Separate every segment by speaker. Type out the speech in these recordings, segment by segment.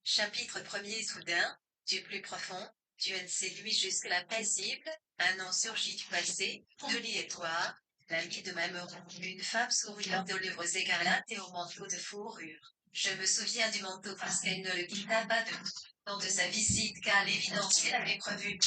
Speaker 1: Chapitre 1er. Soudain, du plus profond, tu ne séduis jusque la paisible, un nom surgit du passé, Dolly et toi, l'ami de ma mère, une femme souriante aux lèvres écarlates et au manteau de fourrure. Je me souviens du manteau parce qu'elle ne le quitta pas de sa visite qu'à l'évidence elle avait prévu.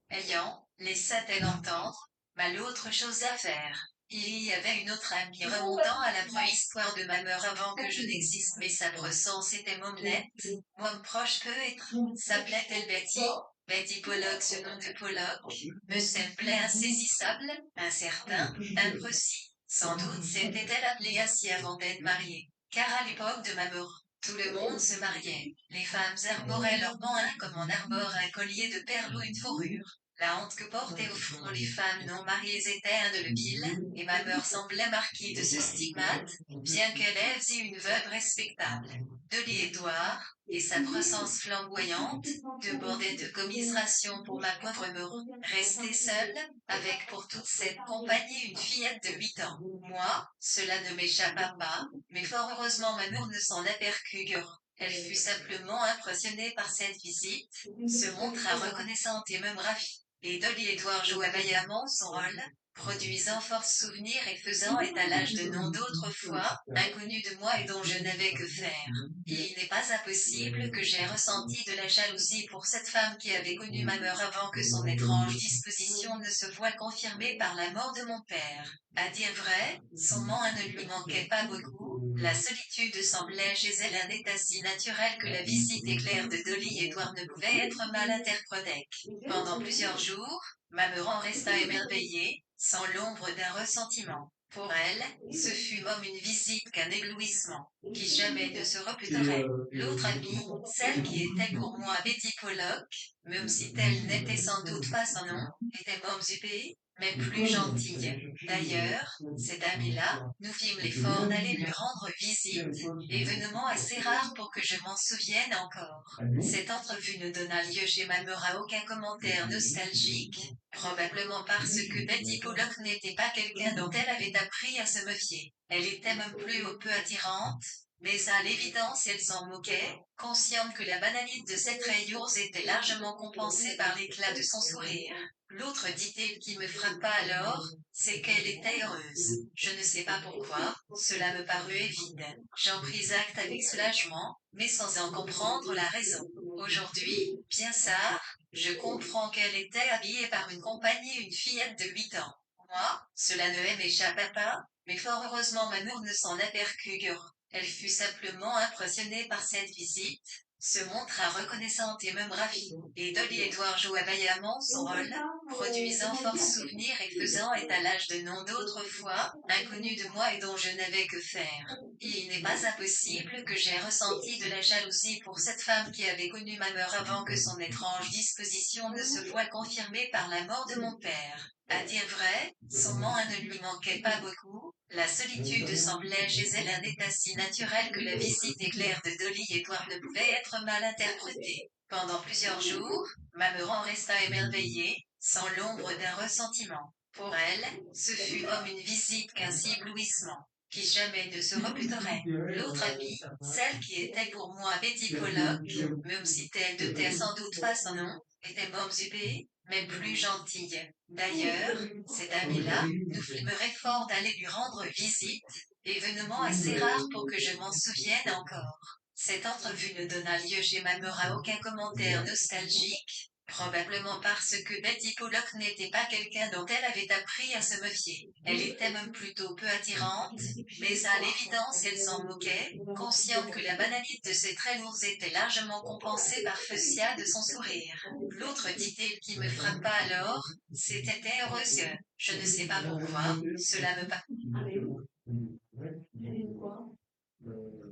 Speaker 1: Ayant, laissa-t-elle entendre, mal autre chose à faire. Il y avait une autre amie remontant à la préhistoire de ma mère avant que je n'existe, mais sa présence était mommelette, môme proche peut être. S'appelait-elle Betty? Betty Pollock, ce nom de Pollock, me semblait insaisissable, incertain, imprécis. Sans doute s'était-elle appelée ainsi avant d'être mariée. Car à l'époque de ma mère, tout le monde se mariait. Les femmes arboraient leur banc comme on arbore un collier de perles ou une fourrure. La honte que portaient au front les femmes non mariées était indélébile, et ma mère semblait marquée de ce stigmate, bien qu'elle ait eu une veuve respectable. Dolly Edouard, et sa présence flamboyante, débordait de commisération pour ma pauvre mère, restée seule, avec pour toute cette compagnie une fillette de 8 ans. Moi, cela ne m'échappa pas, mais fort heureusement ma mère ne s'en aperçut guère. Elle fut simplement impressionnée par cette visite, se montra reconnaissante et même ravie. Et Dolly Edouard joua vaillamment son rôle, produisant force souvenirs et faisant étalage de noms d'autrefois, inconnus de moi et dont je n'avais que faire. Il n'est pas impossible que j'aie ressenti de la jalousie pour cette femme qui avait connu ma mère avant que son étrange disposition ne se voie confirmée par la mort de mon père. À dire vrai, son manque ne lui manquait pas beaucoup, la solitude semblait chez elle un état si naturel que la visite éclair de Dolly Edouard ne pouvait être mal interprétée. Pendant plusieurs jours, ma mère en resta émerveillée, sans l'ombre d'un ressentiment. Pour elle, ce fut même une visite qu'un éblouissement, qui jamais ne se répéterait. L'autre amie, celle qui était pour moi Betty Pollock, même si telle n'était sans doute pas son nom, était môme huppée, mais plus gentille. D'ailleurs, cette amie-là, nous fîmes l'effort d'aller lui rendre visite, événement assez rare pour que je m'en souvienne encore. Cette entrevue ne donna lieu chez ma mère à aucun commentaire nostalgique, probablement parce que Betty Pollock n'était pas quelqu'un dont elle avait appris à se méfier. Elle était même plus ou peu attirante, mais à l'évidence elle s'en moquait, consciente que la banalité de cette rayures était largement compensée par l'éclat de son sourire. L'autre dit-il qui me frappa alors, c'est qu'elle était heureuse. Je ne sais pas pourquoi, cela me parut évident. J'en pris acte avec soulagement, mais sans en comprendre la raison. Aujourd'hui, bien ça, je comprends qu'elle était habillée par une compagnie, une fillette de 8 ans. Moi, cela ne m'échappa pas, mais fort heureusement ma mère ne s'en aperçut guère. Elle fut simplement impressionnée par cette visite, se montra reconnaissante et même ravie. Et Dolly Edouard joua vaillamment son rôle, produisant force souvenirs et faisant étalage de noms d'autrefois, inconnus de moi et dont je n'avais que faire. Il n'est pas impossible que j'aie ressenti de la jalousie pour cette femme qui avait connu ma mère avant que son étrange disposition ne se voie confirmée par la mort de mon père. À dire vrai, son manque ne lui manquait pas beaucoup, la solitude semblait chez elle un état si naturel que la visite éclair de Dolly Edouard ne pouvait être mal interprétée. Pendant plusieurs jours, ma mère en resta émerveillée, sans l'ombre d'un ressentiment. Pour elle, ce fut comme une visite qu'un si éblouissement, qui jamais ne se répéterait. L'autre amie, celle qui était pour moi Betty Pollock, même si elle ne était sans doute pas son nom, était môme huppée, mais plus gentille. D'ailleurs, cette amie-là, nous fûmes fort d'aller lui rendre visite, événement assez rare pour que je m'en souvienne encore. Cette entrevue ne donna lieu chez ma mère à aucun commentaire nostalgique, probablement parce que Betty Pollock n'était pas quelqu'un dont elle avait appris à se méfier. Elle était même plutôt peu attirante, mais à l'évidence elle s'en moquait, consciente que la banalité de ses traits lourds était largement compensée par Feucia de son sourire. L'autre dit-il qui me frappa alors, c'était heureuse. Je ne sais pas pourquoi, cela me parut.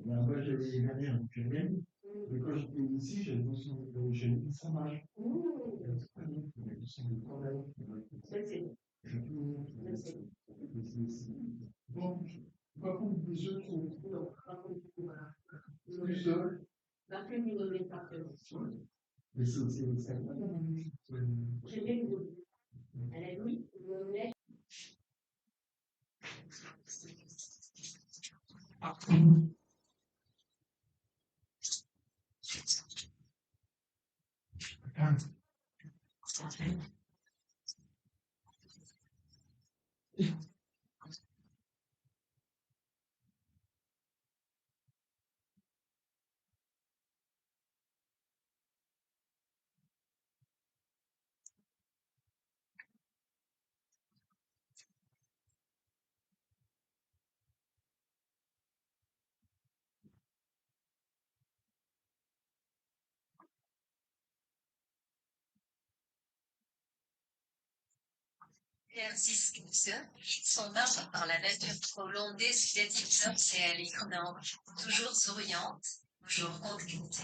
Speaker 2: Moi, j'avais gagné un PNL, mais quand j'étais ici, j'ai mis ça marche. Bon, par contre, des autres qui plus seul. Mais c'est ça.
Speaker 1: Persistence, sont marqués par la nature trop longue des squelettiques et aligrenants, toujours souriante, toujours contente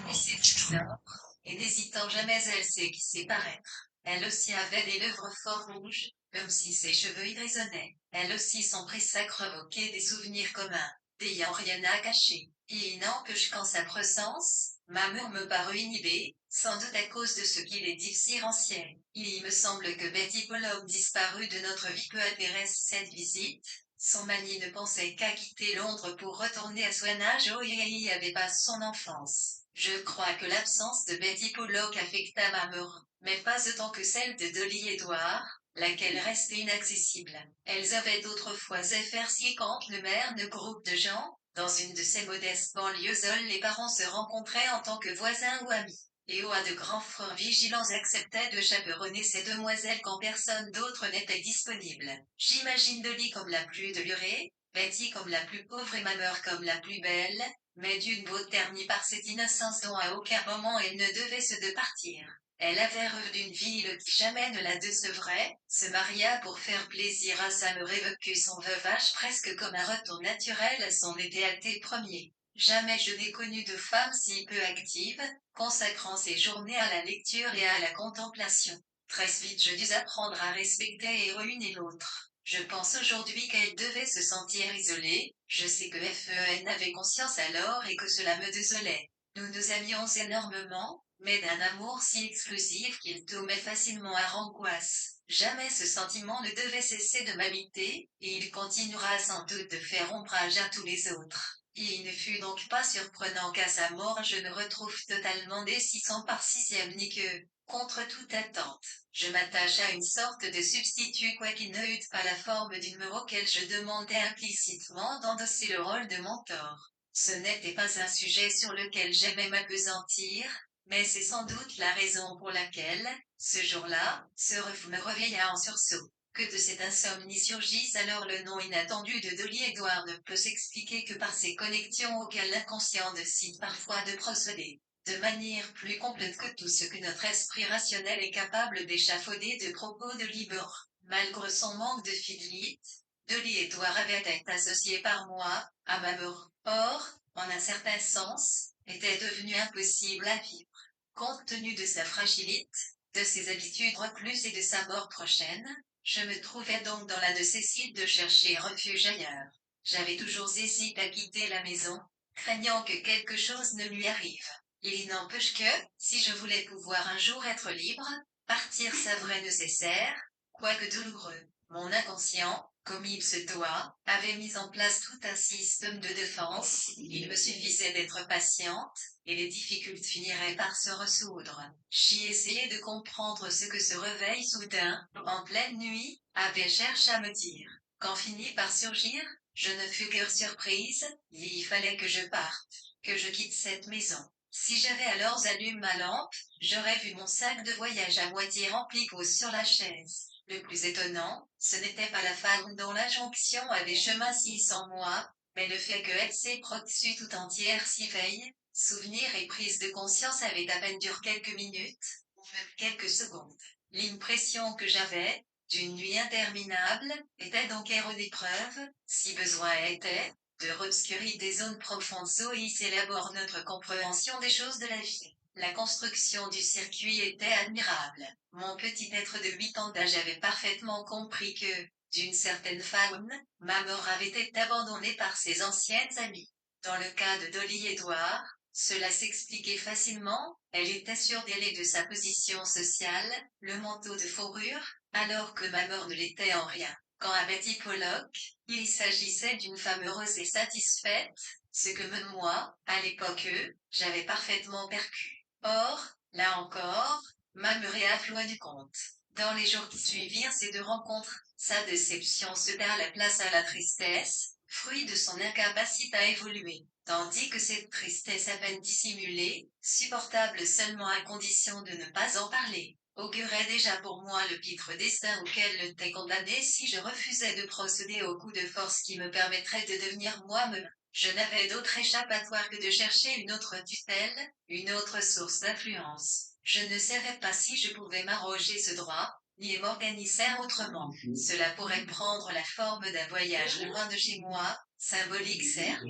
Speaker 1: et séduisante, et n'hésitant jamais elle sait qui sait paraître. Elle aussi avait des lèvres fort rouges, comme si ses cheveux y résonnaient. Elle aussi s'empressa à revoquer des souvenirs communs, n'ayant rien à cacher. Et il n'empêche qu'en sa présence, ma mère me parut inhibée, sans doute à cause de ce qu'il est différentiel. Il me semble que Betty Pollock disparut de notre vie peu intéresse cette visite. Son manie ne pensait qu'à quitter Londres pour retourner à Swanage où il y avait pas son enfance. Je crois que l'absence de Betty Pollock affecta ma mère, mais pas autant que celle de Dolly Edward, laquelle restait inaccessible. Elles avaient autrefois affaire si quand le maire de groupe de gens, dans une de ces modestes banlieues seules les parents se rencontraient en tant que voisins ou amis. Et à de grands frères vigilants acceptaient de chaperonner ces demoiselles quand personne d'autre n'était disponible. J'imagine Dolly comme la plus delurée, Betty comme la plus pauvre et ma mère comme la plus belle, mais d'une beauté ternie par cette innocence dont à aucun moment elle ne devait se départir. Elle avait rêvé d'une ville qui jamais ne la décevrait, se maria pour faire plaisir à sa mère et vécut son veuvage presque comme un retour naturel à son idéalité premier. Jamais je n'ai connu de femme si peu active, consacrant ses journées à la lecture et à la contemplation. Très vite je dus apprendre à respecter et l'une et l'autre. Je pense aujourd'hui qu'elle devait se sentir isolée, je sais que FEN avait conscience alors et que cela me désolait. Nous nous aimions énormément, mais d'un amour si exclusif qu'il tombait facilement à l'angoisse. Jamais ce sentiment ne devait cesser de m'habiter, et il continuera sans doute de faire ombrage à tous les autres. Il ne fut donc pas surprenant qu'à sa mort je ne retrouve totalement des 600 par sixième ni que, contre toute attente, je m'attache à une sorte de substitut quoiqu'il ne eût pas la forme d'une mère auquel je demandais implicitement d'endosser le rôle de mentor. Ce n'était pas un sujet sur lequel j'aimais m'apesantir, mais c'est sans doute la raison pour laquelle, ce jour-là, ce refus me réveilla en sursaut. Que de cette insomnie surgisse alors le nom inattendu de Dolly Edward ne peut s'expliquer que par ces connexions auxquelles l'inconscient décide parfois de procéder. De manière plus complète que tout ce que notre esprit rationnel est capable d'échafauder de propos de libre. Malgré son manque de fidélité, Dolly Edward avait été associé par moi, à ma mort. Or, en un certain sens, était devenu impossible à vivre. Compte tenu de sa fragilité, de ses habitudes recluses et de sa mort prochaine, je me trouvais donc dans la nécessité de chercher refuge ailleurs. J'avais toujours hésité à quitter la maison, craignant que quelque chose ne lui arrive. Il n'empêche que, si je voulais pouvoir un jour être libre, partir s'avérait nécessaire, quoique douloureux. Mon inconscient, comme il se doit, avait mis en place tout un système de défense, il me suffisait d'être patiente, et les difficultés finiraient par se résoudre. J'y essayais de comprendre ce que ce réveil soudain, en pleine nuit, avait cherché à me dire. Quand finit par surgir, je ne fus guère surprise, il fallait que je parte, que je quitte cette maison. Si j'avais alors allumé ma lampe, j'aurais vu mon sac de voyage à moitié rempli posé sur la chaise. Le plus étonnant, ce n'était pas la femme dont la jonction avait chemin si sans moi, mais le fait que elle s'est proxue tout entière si veille, souvenir et prise de conscience avaient à peine duré quelques minutes, ou même quelques secondes. L'impression que j'avais, d'une nuit interminable, était donc erronée preuve, si besoin était, de obscurer des zones profondes où élabore notre compréhension des choses de la vie. La construction du circuit était admirable. Mon petit être de 8 ans d'âge avait parfaitement compris que, d'une certaine façon, ma mort avait été abandonnée par ses anciennes amies. Dans le cas de Dolly Edward, cela s'expliquait facilement, elle était sûre d'elle et de sa position sociale, le manteau de fourrure, alors que ma mort ne l'était en rien. Quant à Betty Pollock, il s'agissait d'une femme heureuse et satisfaite, ce que même moi, à l'époque, j'avais parfaitement perçu. Or, là encore, ma mère est loin du compte. Dans les jours qui suivirent ces deux rencontres, sa déception céda la place à la tristesse, fruit de son incapacité à évoluer, tandis que cette tristesse à peine dissimulée, supportable seulement à condition de ne pas en parler, augurait déjà pour moi le pitre destin auquel j'étais condamné si je refusais de procéder au coup de force qui me permettrait de devenir moi-même. Je n'avais d'autre échappatoire que de chercher une autre tutelle, une autre source d'influence. Je ne savais pas si je pouvais m'arroger ce droit, ni m'organiser autrement. Cela pourrait prendre la forme d'un voyage loin de chez moi, symbolique certes,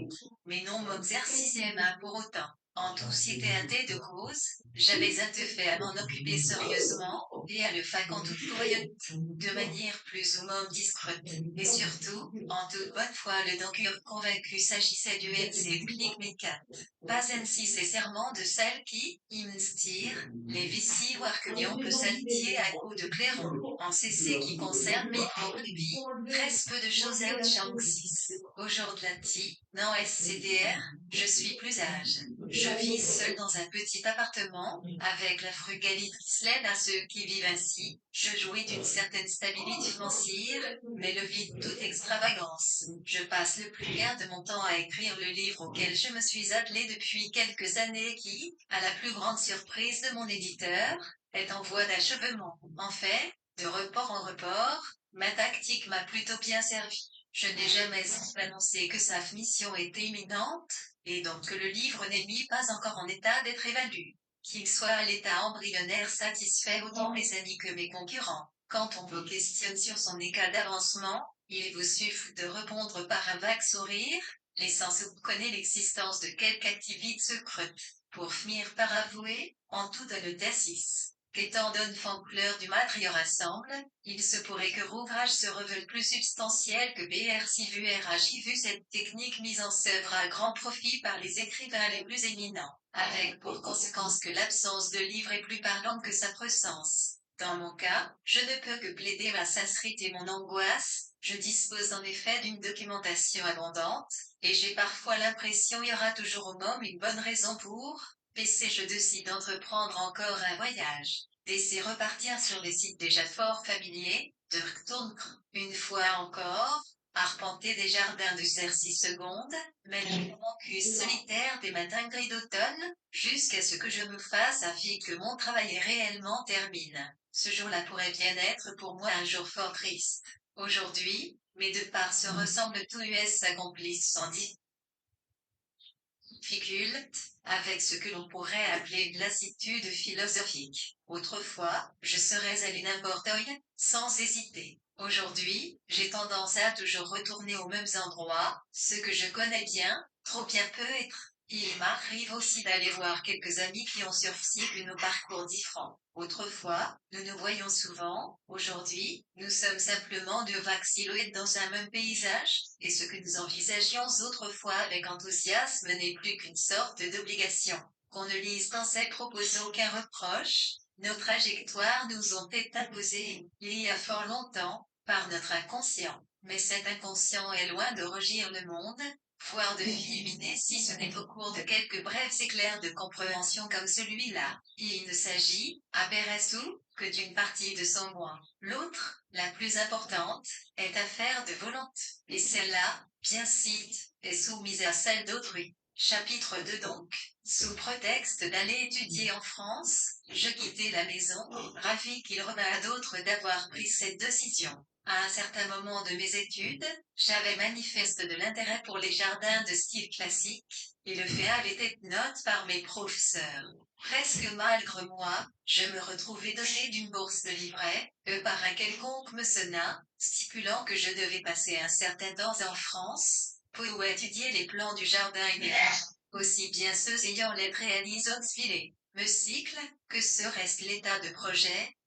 Speaker 1: mais non m'exercice main pour autant. En toute cité de cause, j'avais fait à m'en occuper sérieusement, et à le faire en toute loyauté, de manière plus ou moins discrète, et surtout, en toute bonne foi le doncure convaincu s'agissait du NC clic mes 4. Pas ainsi ces serments de celles qui, m'inspirent, les vici ou arcunions que salitier à coups de clairon, en cc qui concerne mes propres vies, reste peu de choses à Chang-6. Aujourd'hui, non SCDR, je suis plus âge. Je vis seul dans un petit appartement, avec la frugalité slaine à ceux qui vivent ainsi. Je jouis d'une certaine stabilité financière, mais le vide toute extravagance. Je passe le plus clair de mon temps à écrire le livre auquel je me suis attelé depuis quelques années qui, à la plus grande surprise de mon éditeur, est en voie d'achèvement. En fait, de report en report, ma tactique m'a plutôt bien servi. Je n'ai jamais annoncé que sa mission était imminente, et donc que le livre n'est mis pas encore en état d'être évalué. Qu'il soit à l'état embryonnaire satisfait autant mes amis que mes concurrents. Quand on vous questionne sur son état d'avancement, il vous suffit de répondre par un vague sourire, laissant soupçonner l'existence de quelque activité secrète, pour finir par avouer, en toute audace, qu'étant donne couleur du matériau rassemble, il se pourrait que l'ouvrage se révèle plus substantiel que BRC vu RHI vu cette technique mise en œuvre à grand profit par les écrivains les plus éminents, avec pour conséquence que l'absence de livre est plus parlante que sa présence. Dans mon cas, je ne peux que plaider ma sincérité et mon angoisse, je dispose en effet d'une documentation abondante, et j'ai parfois l'impression qu'il y aura toujours au moment une bonne raison pour, PC je décide d'entreprendre encore un voyage. D'essayer repartir sur des sites déjà fort familiers, de retourner, une fois encore, arpenter des jardins de Cersei seconde, mais le campus solitaire des matins gris d'automne, jusqu'à ce que je me fasse afin que mon travail réellement termine. Ce jour-là pourrait bien être pour moi un jour fort triste. Aujourd'hui, mes deux parts se ressemblent tous US s'accomplissent sans difficulté, avec ce que l'on pourrait appeler une lassitude philosophique. Autrefois, je serais allé n'importe où, sans hésiter. Aujourd'hui, j'ai tendance à toujours retourner aux mêmes endroits, ce que je connais bien, trop bien peut être. Il m'arrive aussi d'aller voir quelques amis qui ont survécu nos parcours différents. Autrefois, nous nous voyons souvent, aujourd'hui, nous sommes simplement deux vagues silhouettes dans un même paysage, et ce que nous envisagions autrefois avec enthousiasme n'est plus qu'une sorte d'obligation. Qu'on ne lise dans ses propos aucun reproche, nos trajectoires nous ont été imposées, il y a fort longtemps, par notre inconscient. Mais cet inconscient est loin de régir le monde, voire de illuminer si ce n'est au cours de quelques brefs éclairs de compréhension comme celui-là. Il ne s'agit, à Beresou, que d'une partie de son moi. L'autre, la plus importante, est affaire de volonté. Et celle-là, bien cite, est soumise à celle d'autrui. Chapitre 2 donc. Sous prétexte d'aller étudier en France, je quittai la maison, ravi qu'il revint à d'autres d'avoir pris cette décision. À un certain moment de mes études, j'avais manifeste de l'intérêt pour les jardins de style classique, et le fait avait été note par mes professeurs. Presque malgré moi, je me retrouvai doté d'une bourse de livret, par un quelconque mécénat, stipulant que je devais passer un certain temps en France, pour étudier les plans du jardin idéal, aussi bien ceux ayant les réalisés filés, me cycle, que ce reste l'état de projet,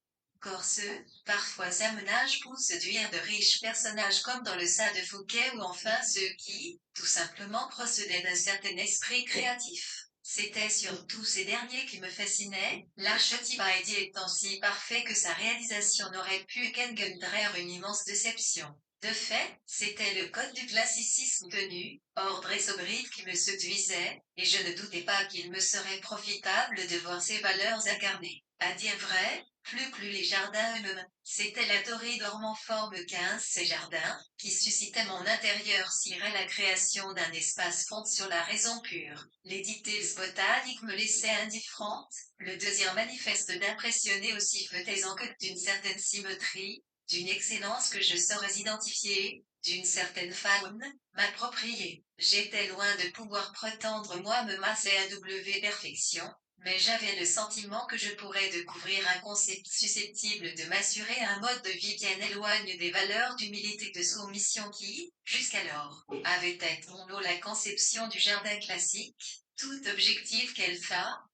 Speaker 1: Corseux, parfois amenage pour séduire de riches personnages comme dans le Sade de Fouquet ou enfin ceux qui, tout simplement procédaient d'un certain esprit créatif. C'était surtout ces derniers qui me fascinaient, l'archétype Heidi étant si parfait que sa réalisation n'aurait pu qu'engendrer une immense déception. De fait, c'était le code du classicisme tenu, ordre et sobriété qui me séduisait, et je ne doutais pas qu'il me serait profitable de voir ces valeurs incarnées. À dire vrai, plus les jardins eux-mêmes. C'était la torride dormant forme 15 ces jardins, qui suscitait mon intérieur cirait la création d'un espace fond sur la raison pure. L'édité botanique me laissait indifférente, le deuxième manifeste d'impressionner aussi faisaient que d'une certaine symétrie, d'une excellence que je saurais identifier, d'une certaine faune, m'approprier. J'étais loin de pouvoir prétendre moi me masser à W perfection, Mais j'avais le sentiment que je pourrais découvrir un concept susceptible de m'assurer un mode de vie bien éloigné des valeurs d'humilité et de soumission qui, jusqu'alors, avaient été mon lot la conception du jardin classique, tout objectif qu'elle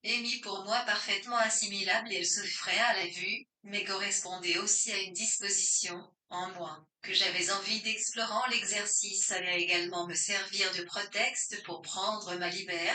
Speaker 1: émis pour moi parfaitement assimilable et s'offrait à la vue, mais correspondait aussi à une disposition, en moi, que j'avais envie d'explorant l'exercice allait également me servir de prétexte pour prendre ma liberté.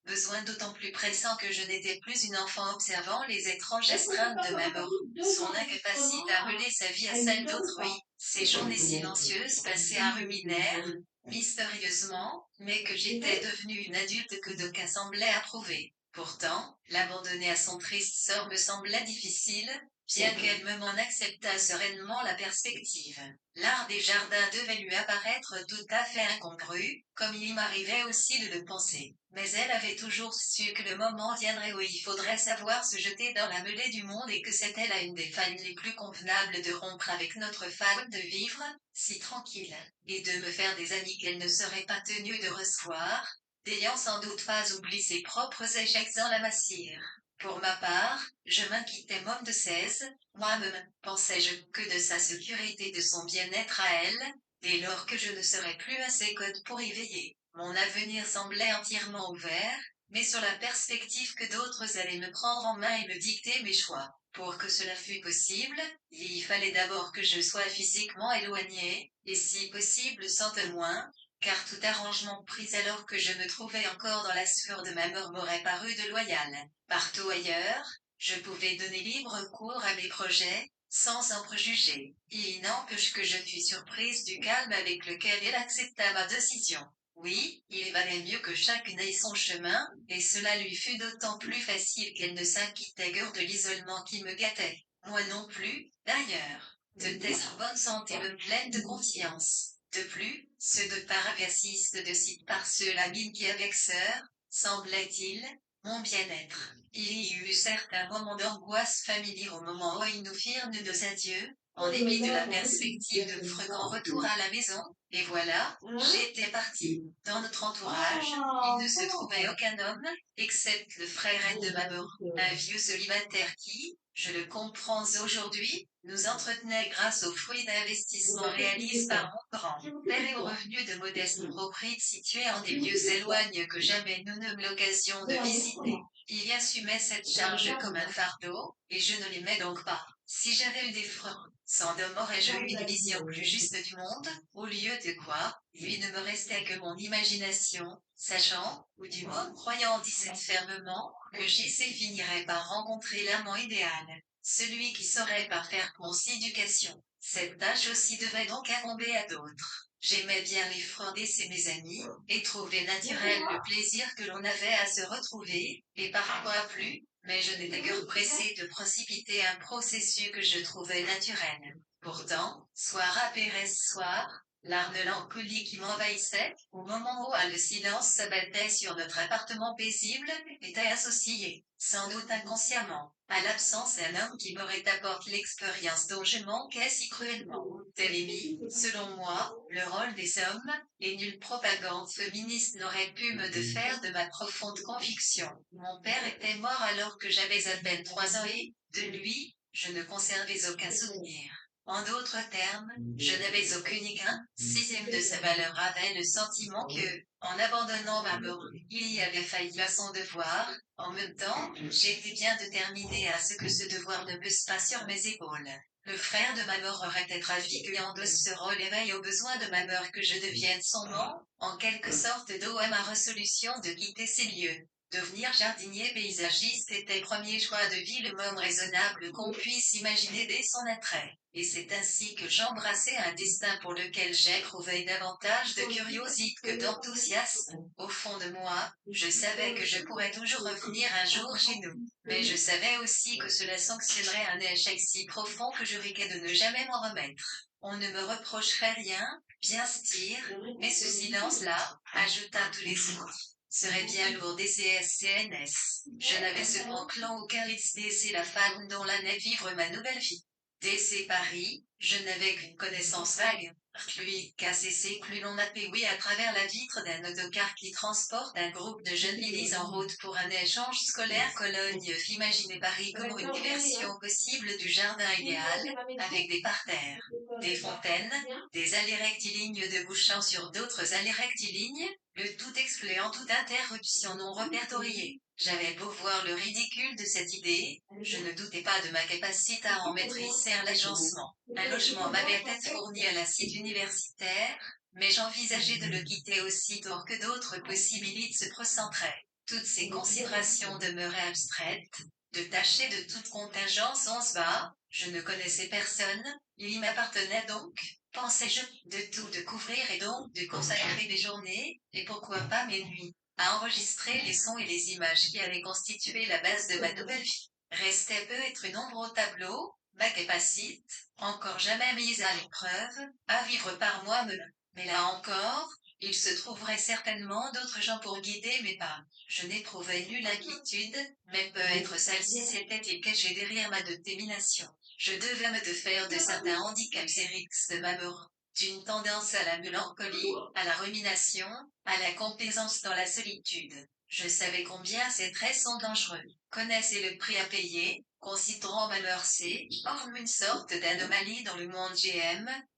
Speaker 1: Besoin d'autant plus pressant que je n'étais plus une enfant observant les étranges astreintes de ma mort, son incapacité à mêler sa vie à celle d'autrui, ses journées silencieuses passées à ruminer, mystérieusement, mais que j'étais devenue une adulte que d'aucuns semblaient approuver. Pourtant, l'abandonner à son triste sort me semblait difficile, bien qu'elle me m'en acceptât sereinement la perspective. L'art des jardins devait lui apparaître tout à fait incongru, comme il m'arrivait aussi de le penser. Mais elle avait toujours su que le moment viendrait où il faudrait savoir se jeter dans la mêlée du monde et que c'était là une des phases les plus convenables de rompre avec notre façon de vivre, si tranquille, et de me faire des amis qu'elle ne serait pas tenue de recevoir, n'ayant sans doute pas oublié ses propres échecs en la matière. Pour ma part, je m'inquiétais môme de 16, moi-même, pensais-je, que de sa sécurité de son bien-être à elle, dès lors que je ne serais plus assez code pour y veiller. Mon avenir semblait entièrement ouvert, mais sur la perspective que d'autres allaient me prendre en main et me dicter mes choix. Pour que cela fût possible, il fallait d'abord que je sois physiquement éloigné, et si possible sans témoin, car tout arrangement pris alors que je me trouvais encore dans la sphère de ma mort m'aurait paru déloyal. Partout ailleurs, je pouvais donner libre cours à mes projets, sans en préjuger. Il n'empêche que je fus surprise du calme avec lequel elle accepta ma décision. Oui, il valait mieux que chacune aille son chemin, et cela lui fut d'autant plus facile qu'elle ne s'inquiétait guère de l'isolement qui me gâtait. Moi non plus, d'ailleurs. De en bonne santé me pleine de confiance. De plus, ce de paraversiste de cite par ceux-là mine qui avec sœur, semblait-il, mon bien-être. Il y eut certains moments d'angoisse familière au moment où ils nous firent nos adieux, en dépit de la perspective de fréquents retours à la maison, et voilà, j'étais partie. Dans notre entourage, il ne se trouvait aucun homme, excepte le frère aîné de ma mort, un vieux célibataire qui, je le comprends aujourd'hui, nous entretenait grâce aux fruits d'investissements réalisés par mon grand-père et aux revenus de modestes propriétés situées en des lieux éloignés que jamais nous n'eûmes l'occasion de visiter. Il assumait cette charge comme un fardeau, et je ne l'aimais donc pas. Si j'avais eu des freins, sans doute aurais-je eu une vision plus juste du monde, au lieu de quoi, lui ne me restait que mon imagination, sachant, ou du moins croyant disait fermement, que j'essai finirait par rencontrer l'amant idéal, celui qui saurait parfaire mon éducation. Cette tâche aussi devait donc incomber à d'autres. J'aimais bien les frauder c'est mes amis, et trouvais naturel le plaisir que l'on avait à se retrouver, et parfois plus, mais je n'étais guère pressé de précipiter un processus que je trouvais naturel. Pourtant, soir après soir, la mélancolie qui m'envahissait, au moment où le silence s'abattait sur notre appartement paisible, était associé, sans doute inconsciemment, à l'absence d'un homme qui m'aurait apporté l'expérience dont je manquais si cruellement. Tel est mis, selon moi, le rôle des hommes, et nulle propagande féministe n'aurait pu me défaire de ma profonde conviction. Mon père était mort alors que j'avais à peine 3 ans et, de lui, je ne conservais aucun souvenir. En d'autres termes, je n'avais aucune sixième de sa valeur avait le sentiment que, en abandonnant ma mort, il y avait failli à son devoir. En même temps, j'étais bien déterminée à ce que ce devoir ne pèse pas sur mes épaules. Le frère de ma mort aurait été ravi que endosse ce rôle éveille au besoin de ma mort que je devienne son nom, en quelque sorte d'eau à ma résolution de quitter ces lieux. Devenir jardinier paysagiste était premier choix de vie le moins raisonnable qu'on puisse imaginer dès son attrait. Et c'est ainsi que j'embrassais un destin pour lequel j'éprouvais davantage de curiosité que d'enthousiasme. Au fond de moi, je savais que je pourrais toujours revenir un jour chez nous. Mais je savais aussi que cela sanctionnerait un échec si profond que je risquais de ne jamais m'en remettre. On ne me reprocherait rien, bien sûr, mais ce silence-là, ajouta tous les autres, serait bien lourd des CSCNS. Je n'avais cependant aucun risque d'essayer la femme dont l'année vivre ma nouvelle vie. DC Paris, Je n'avais qu'une connaissance vague, fluide, KCC, plus l'on a oui à travers la vitre d'un autocar qui transporte un groupe de jeunes ladies en route pour un échange scolaire Cologne. Imaginez Paris comme une version possible du jardin idéal, avec des parterres, des fontaines, des allées rectilignes débouchant sur d'autres allées rectilignes, le tout excluant toute interruption non répertoriée. J'avais beau voir le ridicule de cette idée, je ne doutais pas de ma capacité à en maîtriser l'agencement. Un logement m'avait été fourni à la site universitaire, mais j'envisageais de le quitter aussitôt que d'autres possibilités se présenteraient. Toutes ces considérations demeuraient abstraites, détachées de toute contingence en bas, je ne connaissais personne, il m'appartenait donc, pensais-je, de tout découvrir et donc de consacrer des journées, et pourquoi pas mes nuits, à enregistrer les sons et les images qui allaient constituer la base de ma nouvelle vie. Restait peu être une ombre au tableau, ma capacité, encore jamais mise à l'épreuve, à vivre par moi-même. Mais là encore, il se trouverait certainement d'autres gens pour guider mes pas. Je n'éprouvais nulle inquiétude, mais peut-être celle-ci s'était-il cachée derrière ma détermination. Je devais me défaire de certains handicaps sérieux de ma mort, d'une tendance à la mélancolie, à la rumination, à la complaisance dans la solitude. Je savais combien ces traits sont dangereux. Connaissez le prix à payer, considérant ma mercé, comme une sorte d'anomalie dans le monde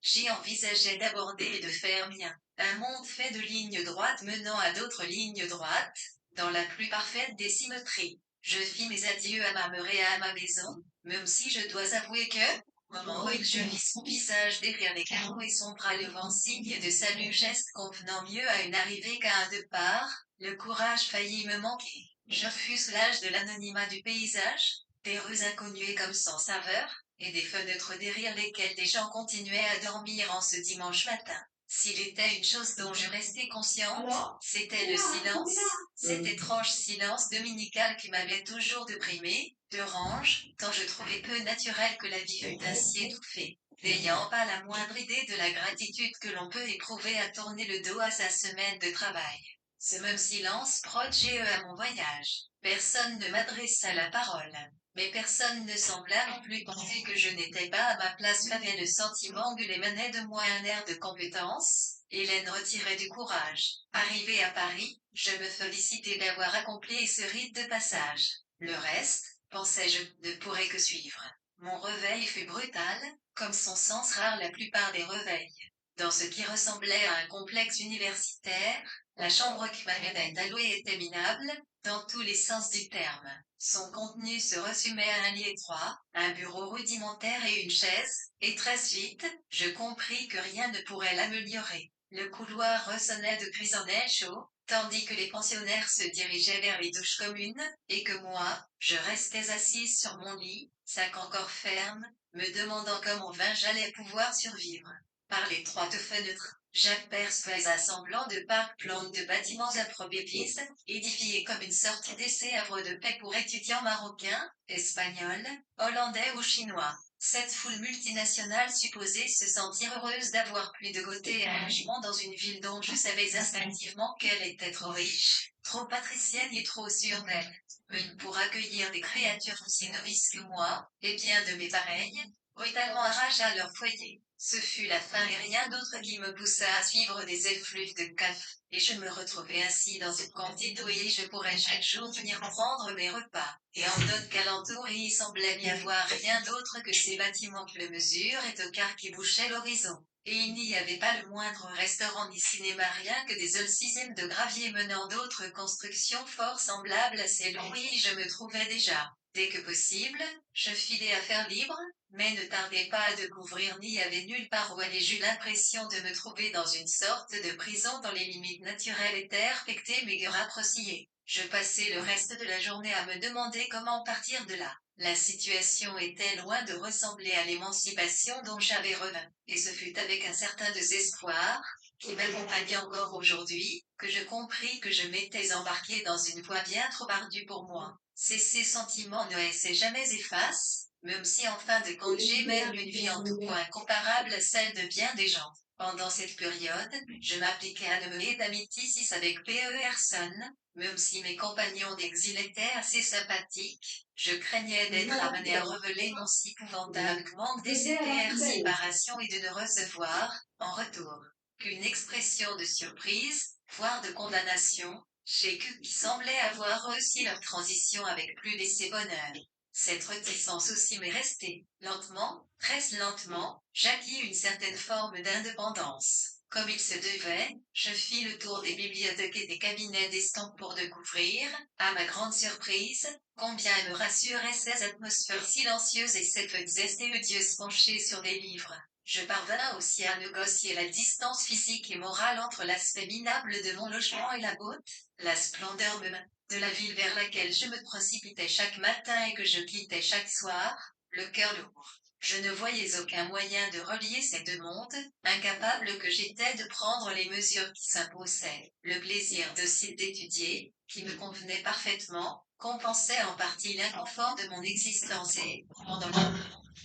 Speaker 1: j'y envisageais d'aborder et de faire mien. Un monde fait de lignes droites menant à d'autres lignes droites, dans la plus parfaite des symétries. Je fis mes adieux à ma mère et à ma maison, même si je dois avouer que, au moment où je vis son visage derrière les carreaux et son bras levant signe de salut, geste convenant mieux à une arrivée qu'à un départ, le courage faillit me manquer. Je fus l'âge de l'anonymat du paysage, des rues inconnues comme sans saveur, et des fenêtres derrière lesquelles des gens continuaient à dormir en ce dimanche matin. S'il était une chose dont je restais consciente, c'était le silence, cet étrange silence dominical qui m'avait toujours déprimé, dérange, tant je trouvais peu naturel que la vie fût ainsi étouffée. N'ayant pas la moindre idée de la gratitude que l'on peut éprouver à tourner le dos à sa semaine de travail. Ce même silence proche à mon voyage. Personne ne m'adressa la parole. Mais personne ne sembla non plus penser que je n'étais pas à ma place. J'avais le sentiment que émanait de moi un air de compétence. Hélène retirait du courage. Arrivé à Paris, je me félicitais d'avoir accompli ce rite de passage. Le reste, pensais-je, ne pourrait que suivre. Mon réveil fut brutal, comme son sens rare la plupart des réveils. Dans ce qui ressemblait à un complexe universitaire, la chambre qui m'avait été allouée était minable, dans tous les sens du terme. Son contenu se résumait à un lit étroit, un bureau rudimentaire et une chaise, et très vite, je compris que rien ne pourrait l'améliorer. Le couloir ressonnait de grisonnets chauds, tandis que les pensionnaires se dirigeaient vers les douches communes, et que moi, je restais assise sur mon lit, sac encore ferme, me demandant comment j'allais pouvoir survivre. Par l'étroite fenêtre, j'aperçois un semblant de parc plantes de bâtiments improvisés, édifiés comme une sorte d'essai havre de paix pour étudiants marocains, espagnols, hollandais ou chinois. Cette foule multinationale supposait se sentir heureuse d'avoir plus de côté un logement dans une ville dont je savais instinctivement qu'elle était trop riche, trop patricienne et trop sûre d'elle. Mais pour accueillir des créatures aussi novices que moi, et bien de mes pareils, brutalement arrache à leur foyer. Ce fut la fin et rien d'autre qui me poussa à suivre des effluves de café, et je me retrouvai ainsi dans une cantine où je pourrais chaque jour venir prendre mes repas. Et en d'autres qu'alentour il semblait n'y avoir rien d'autre que ces bâtiments de mesure et de car qui bouchaient l'horizon. Et il n'y avait pas le moindre restaurant ni cinéma, rien que des sixièmes de gravier menant d'autres constructions fort semblables à celles où je me trouvais déjà. Dès que possible, je filai à faire libre, mais ne tardai pas à découvrir n'y avait nulle part où aller. J'eus l'impression de me trouver dans une sorte de prison dont les limites naturelles étaient respectées mais raccourcies. Je passai le reste de la journée à me demander comment partir de là. La situation était loin de ressembler à l'émancipation dont j'avais rêvé, et ce fut avec un certain désespoir, qui m'accompagne encore aujourd'hui, que je compris que je m'étais embarqué dans une voie bien trop ardue pour moi. Ces sentiments ne laissaient jamais efface, même si en fin de compte j'aimais une vie en tout point comparable à celle de bien des gens. Pendant cette période, je m'appliquais à ne mener d'amitié avec personne, même si mes compagnons d'exil étaient assez sympathiques. Je craignais d'être amené à révéler mon si épouvantable manque de séparation et de ne recevoir, en retour, qu'une expression de surprise, voire de condamnation, chez eux qui semblaient avoir réussi leur transition avec plus d'essai bonheur. Cette réticence aussi m'est restée. Lentement, très lentement, j'acquis une certaine forme d'indépendance. Comme il se devait, je fis le tour des bibliothèques et des cabinets d'estampes pour découvrir, à ma grande surprise, combien me rassuraient ces atmosphères silencieuses et ces feuilles estéodieuses penchées sur des livres. Je parvins aussi à négocier la distance physique et morale entre l'aspect minable de mon logement et la beauté, la splendeur même de la ville vers laquelle je me précipitais chaque matin et que je quittais chaque soir, le cœur lourd. Je ne voyais aucun moyen de relier ces deux mondes, incapable que j'étais de prendre les mesures qui s'imposaient. Le plaisir docile d'étudier, qui me convenait parfaitement, compensait en partie l'inconfort de mon existence et, pendant longtemps,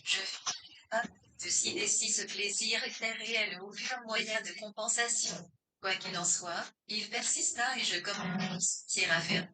Speaker 1: je fus capable de décider si ce plaisir était réel ou un moyen de compensation. Quoi qu'il en soit, il persista et je commençai à faire.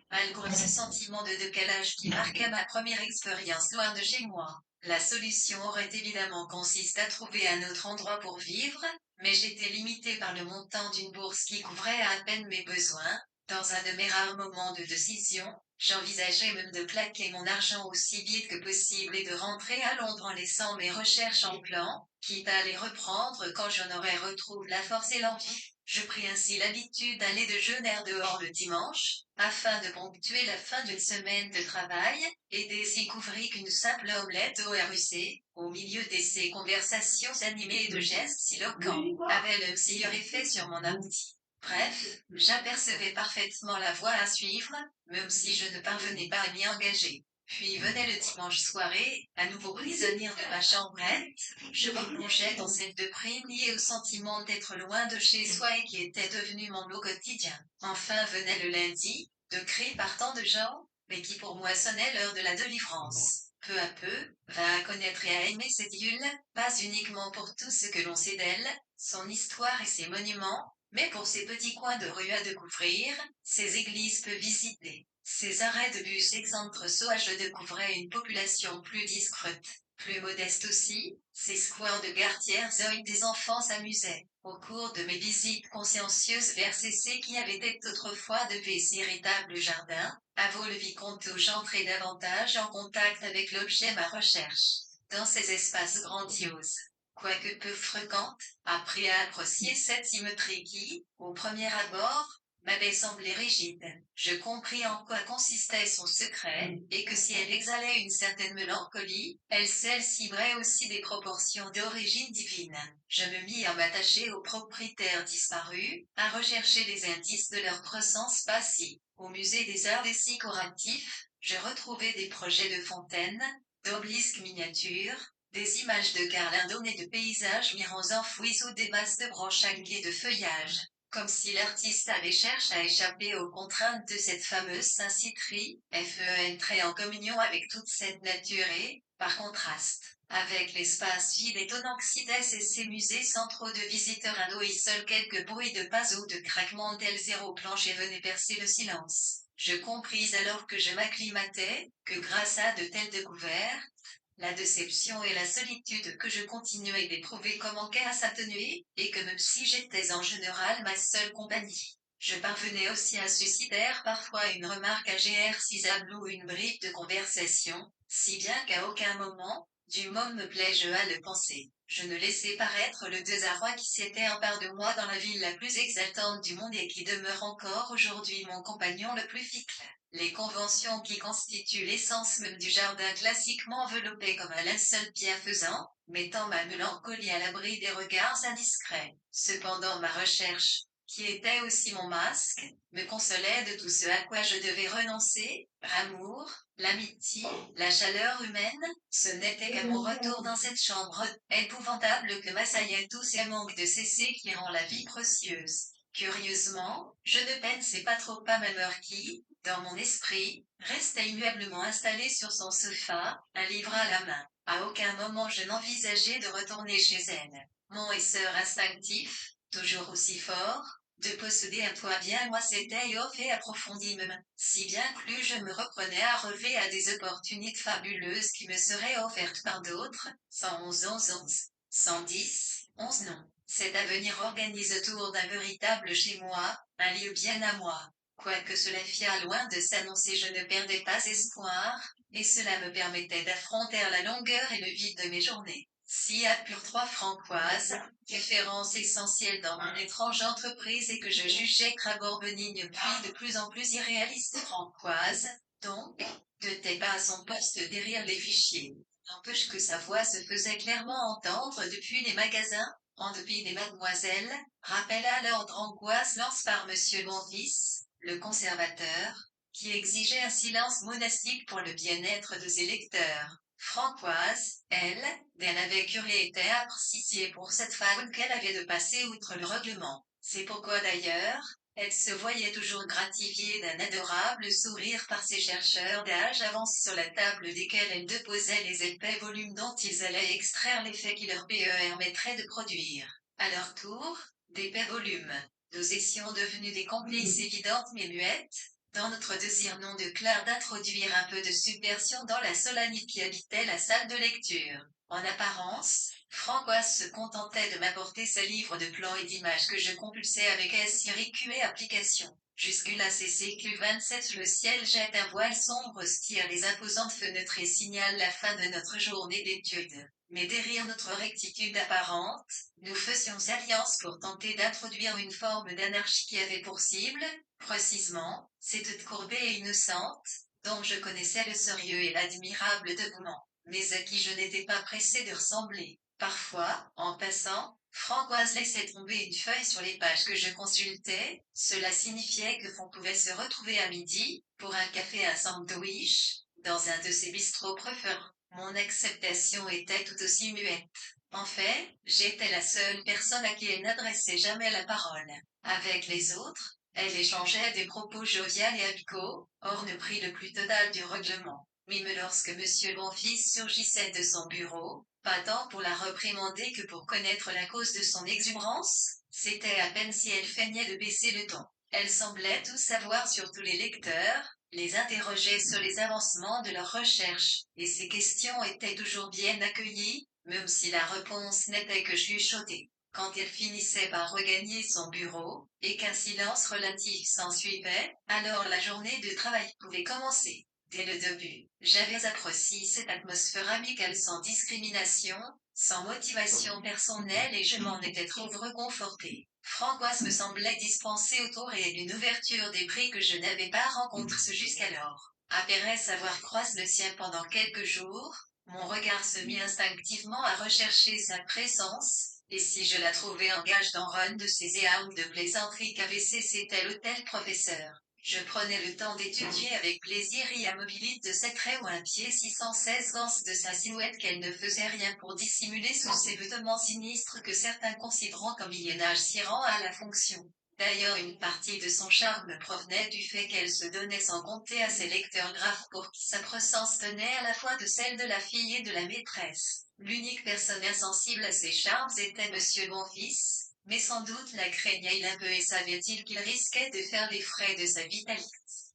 Speaker 1: Malgré ce sentiment de décalage qui marqua ma première expérience loin de chez moi, la solution aurait évidemment consisté à trouver un autre endroit pour vivre, mais j'étais limité par le montant d'une bourse qui couvrait à peine mes besoins. Dans un de mes rares moments de décision, j'envisageais même de plaquer mon argent aussi vite que possible et de rentrer à Londres en laissant mes recherches en plan, quitte à les reprendre quand j'en aurais retrouvé la force et l'envie. Je pris ainsi l'habitude d'aller de jeûner dehors le dimanche, afin de ponctuer la fin d'une semaine de travail, et découvrir qu'une simple omelette au RUC, au milieu de ces conversations animées et de gestes si éloquents, avait le meilleur effet sur mon appétit. Bref, j'apercevais parfaitement la voie à suivre, même si je ne parvenais pas à m'y engager. Puis venait le dimanche soirée, à nouveau prisonnier de ma chambrette, je me plongeais dans cette déprime liée au sentiment d'être loin de chez soi et qui était devenu mon lot quotidien. Enfin venait le lundi, de cris par tant de gens, mais qui pour moi sonnait l'heure de la délivrance. Peu à peu, vint à connaître et à aimer cette île, pas uniquement pour tout ce que l'on sait d'elle, son histoire et ses monuments, mais pour ses petits coins de rue à découvrir, ses églises peu visitées. Ces arrêts de bus excentres sauvages découvraient une population plus discrète, plus modeste aussi, ces squares de gardières où des enfants s'amusaient. Au cours de mes visites consciencieuses vers ces qui avaient été autrefois de véritables jardins, avoue le vicomte où j'entrais davantage en contact avec l'objet de ma recherche. Dans ces espaces grandioses, quoique peu fréquentes, appris à apprécier cette symétrie qui, au premier abord, m'avait semblé rigide. Je compris en quoi consistait son secret, et que si elle exhalait une certaine mélancolie, celle-ci brait aussi des proportions d'origine divine. Je me mis à m'attacher aux propriétaires disparus, à rechercher les indices de leur présence passée. Au musée des arts décoratifs, je retrouvais des projets de fontaines, d'obélisques miniatures, des images de garlandes et de paysages mirants enfouis sous des masses de branches alguées de feuillage. Comme si l'artiste avait cherché à échapper aux contraintes de cette fameuse syncitrie, entrer en communion avec toute cette nature et, par contraste, avec l'espace vide étonnant qu'excitait ces musées sans trop de visiteurs à l'eau et seuls quelques bruits de pas ou de craquements d'ailes zéro plancher venaient percer le silence. Je compris alors que je m'acclimatais, que grâce à de telles découvertes, la déception et la solitude que je continuais d'éprouver commençaient à s'atténuer, et que même si j'étais en général ma seule compagnie, je parvenais aussi à susciter parfois une remarque agréable ou une bribe de conversation, si bien qu'à aucun moment, du moment me plaît-je à le penser, je ne laissais paraître le désarroi qui s'était emparé de moi dans la ville la plus exaltante du monde et qui demeure encore aujourd'hui mon compagnon le plus fixe. Les conventions qui constituent l'essence même du jardin classiquement enveloppé comme un linceul bienfaisant, mettant ma mélancolie à l'abri des regards indiscrets. Cependant ma recherche, qui était aussi mon masque, me consolait de tout ce à quoi je devais renoncer, l'amour, l'amitié, la chaleur humaine, ce n'était qu'à mon retour dans cette chambre épouvantable que m'assaillaient tous ces manques de cesser qui rend la vie précieuse. Curieusement, je ne pensais pas trop à ma mère qui, dans mon esprit, restait immuablement installée sur son sofa, un livre à la main. À aucun moment je n'envisageais de retourner chez elle. mon essor instinctif, toujours aussi fort, de posséder un toit bien moi c'était off et approfondi même, si bien que plus je me reprenais à relever à des opportunités fabuleuses qui me seraient offertes par d'autres, 111 11 110 11 non. Cet avenir organise autour d'un véritable chez moi, un lieu bien à moi. Quoique cela fît loin de s'annoncer, je ne perdais pas espoir, et cela me permettait d'affronter la longueur et le vide de mes journées. Si à pure 3 Francoise, référence essentielle dans mon étrange entreprise et que je jugeais crabord benigne puis de plus en plus irréaliste Francoise, donc, de tes pas à son poste derrière les fichiers. N'empêche que sa voix se faisait clairement entendre depuis les magasins, en dépit des mademoiselles, rappela l'ordre angoisse lance par monsieur Bonfils, le conservateur, qui exigeait un silence monastique pour le bien-être de ses lecteurs. Francoise, elle, d'un avait curé était appréciée pour cette femme qu'elle avait de passer outre le règlement. C'est pourquoi d'ailleurs, elle se voyait toujours gratifiée d'un adorable sourire par ces chercheurs d'âge avance sur la table desquels elle déposait les épais volumes dont ils allaient extraire l'effet qui leur permettrait de produire, à leur tour, d'épais volumes. Nous étions devenus des complices évidentes mais muettes, dans notre désir non de clair d'introduire un peu de subversion dans la solennité qui habitait la salle de lecture. En apparence, Francoise se contentait de m'apporter ses livres de plans et d'images que je compulsais avec assiduité et application. Jusque-là CCQ 27 le ciel jette un voile sombre stire les imposantes fenêtres et signale la fin de notre journée d'études. Mais derrière notre rectitude apparente, nous faisions alliance pour tenter d'introduire une forme d'anarchie qui avait pour cible, précisément, cette courbée innocente, dont je connaissais le sérieux et l'admirable dévouement, mais à qui je n'étais pas pressé de ressembler. Parfois, en passant, Francoise laissait tomber une feuille sur les pages que je consultais, cela signifiait que l'on pouvait se retrouver à midi, pour un café et un sandwich, dans un de ses bistrots préférés. Mon acceptation était tout aussi muette. En fait, j'étais la seule personne à qui elle n'adressait jamais la parole. Avec les autres, elle échangeait des propos joviales et amicaux, hors le prix le plus total du règlement. Mais lorsque monsieur Bonfils surgissait de son bureau, pas tant pour la réprimander que pour connaître la cause de son exubérance, c'était à peine si elle feignait de baisser le ton. Elle semblait tout savoir sur tous les lecteurs, les interrogeait sur les avancements de leurs recherches, et ses questions étaient toujours bien accueillies, même si la réponse n'était que chuchotée. Quand elle finissait par regagner son bureau, et qu'un silence relatif s'ensuivait, alors la journée de travail pouvait commencer. Dès le début, j'avais apprécié cette atmosphère amicale sans discrimination, sans motivation personnelle et je m'en étais trouvé reconforté. Francoise me semblait dispenser autour et d'une ouverture des prix que je n'avais pas rencontré jusqu'alors. Après savoir croise le sien pendant quelques jours, mon regard se mit instinctivement à rechercher sa présence, et si je la trouvais en gage dans run de ses armes de plaisanterie qu'avait cessé tel ou tel professeur, je prenais le temps d'étudier avec plaisir et à mobilité de ses traits ou un pied 616 vance de sa silhouette qu'elle ne faisait rien pour dissimuler sous ses vêtements sinistres que certains considérant comme hyénage sirant à la fonction. D'ailleurs une partie de son charme provenait du fait qu'elle se donnait sans compter à ses lecteurs graves pour qui sa présence tenait à la fois de celle de la fille et de la maîtresse. L'unique personne insensible à ses charmes était monsieur Bonfils, mais sans doute la craignait-il un peu et savait-il qu'il risquait de faire les frais de sa vitalité.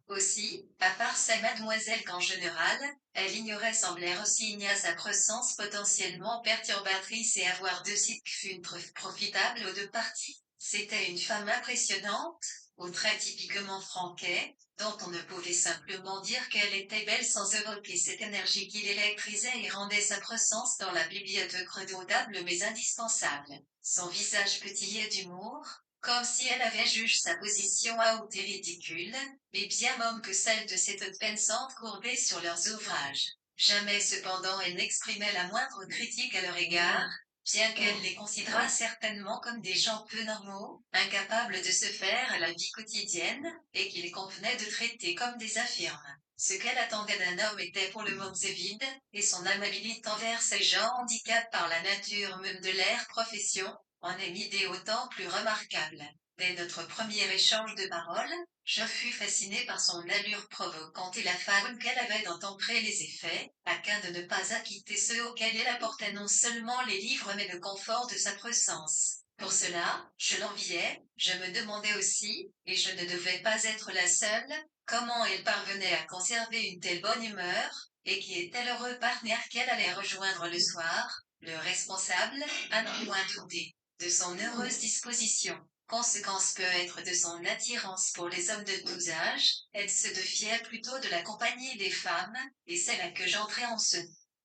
Speaker 1: Aussi, à part sa mademoiselle qu'en général, elle ignorait semblait aussi sa présence potentiellement perturbatrice et avoir de sites qui fût profitable aux deux parties. C'était une femme impressionnante, aux traits typiquement franquets, dont on ne pouvait simplement dire qu'elle était belle sans évoquer cette énergie qui l'électrisait et rendait sa présence dans la bibliothèque redoutable mais indispensable. Son visage pétillait d'humour, comme si elle avait jugé sa position haute et ridicule, mais bien même que celle de cette pensante courbée sur leurs ouvrages. Jamais cependant elle n'exprimait la moindre critique à leur égard, bien qu'elle les considérât certainement comme des gens peu normaux, incapables de se faire à la vie quotidienne, et qu'il convenait de traiter comme des infirmes. Ce qu'elle attendait d'un homme était pour le moment vide, et son amabilité envers ces gens handicapés par la nature même de leur profession, en est une idée autant plus remarquable. Dès notre premier échange de paroles, je fus fasciné par son allure provocante et la façon qu'elle avait d'entemprer les effets, afin de ne pas acquitter ceux auxquels elle apportait non seulement les livres mais le confort de sa présence. Pour cela, je l'enviais, je me demandais aussi, et je ne devais pas être la seule, comment elle parvenait à conserver une telle bonne humeur, et qui était l'heureux partenaire qu'elle allait rejoindre le soir, le responsable, à n'en point douter, de son heureuse disposition. Conséquence peut être de son attirance pour les hommes de tous âges, elle se défiait plutôt de la compagnie des femmes, et c'est là que j'entrais en ce.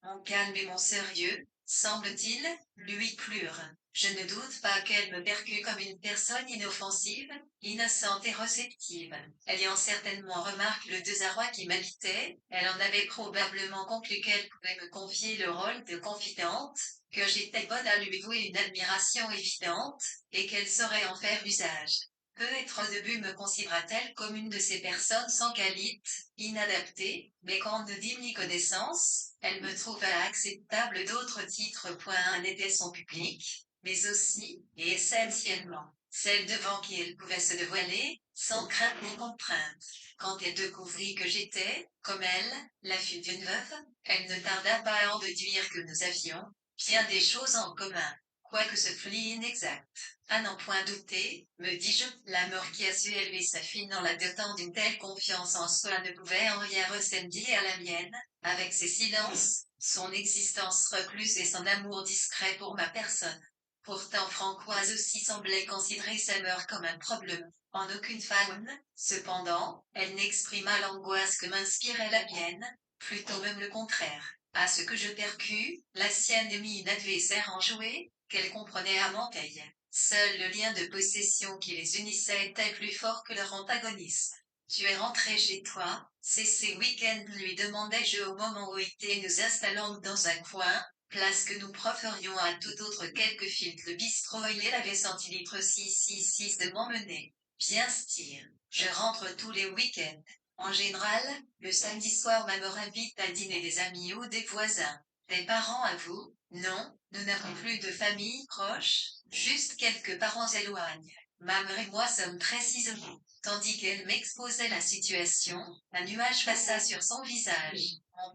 Speaker 1: Mon calme et mon sérieux, semble-t-il, lui plurent. Je ne doute pas qu'elle me perçut comme une personne inoffensive, innocente et réceptive. Ayant certainement remarqué le désarroi qui m'habitait, elle en avait probablement conclu qu'elle pouvait me confier le rôle de confidente, que j'étais bonne à lui vouer une admiration évidente, et qu'elle saurait en faire usage. Peut-être au début me considéra-t-elle comme une de ces personnes sans qualité, inadaptées, mais quand ne dit ni connaissance, elle me trouva acceptable d'autres titres. Un était son public, mais aussi, et essentiellement, celle devant qui elle pouvait se dévoiler, sans crainte ni contrainte. Quand elle découvrit que j'étais, comme elle, la fille d'une veuve, elle ne tarda pas à en déduire que nous avions bien des choses en commun, quoique ce fût inexact. À n'en point douter, me dis-je, la mort qui a su élever sa fille dans la dotant d'une telle confiance en soi ne pouvait en rien ressembler à la mienne, avec ses silences, son existence recluse et son amour discret pour ma personne. Pourtant Françoise aussi semblait considérer sa mort comme un problème. En aucune femme, cependant, elle n'exprima l'angoisse que m'inspirait la mienne, plutôt même le contraire. À ce que je percus, la sienne mit une adversaire enjouée, qu'elle comprenait à Manteil. Seul le lien de possession qui les unissait était plus fort que leur antagonisme. Tu es rentré chez toi, c'est ces week-ends, lui demandai-je au moment où était nous installons dans un coin, place que nous proférions à tout autre quelques filtres de bistrot. Il avait senti litre 666 de m'emmener. Bien style. Je rentre tous les week-ends. En général, le samedi soir ma mère invite à dîner des amis ou des voisins. Des parents à vous? Non, nous n'avons plus de famille proche, juste quelques parents éloignés. Ma mère et moi sommes très isolés. Tandis qu'elle m'exposait la situation, un nuage passa sur son visage.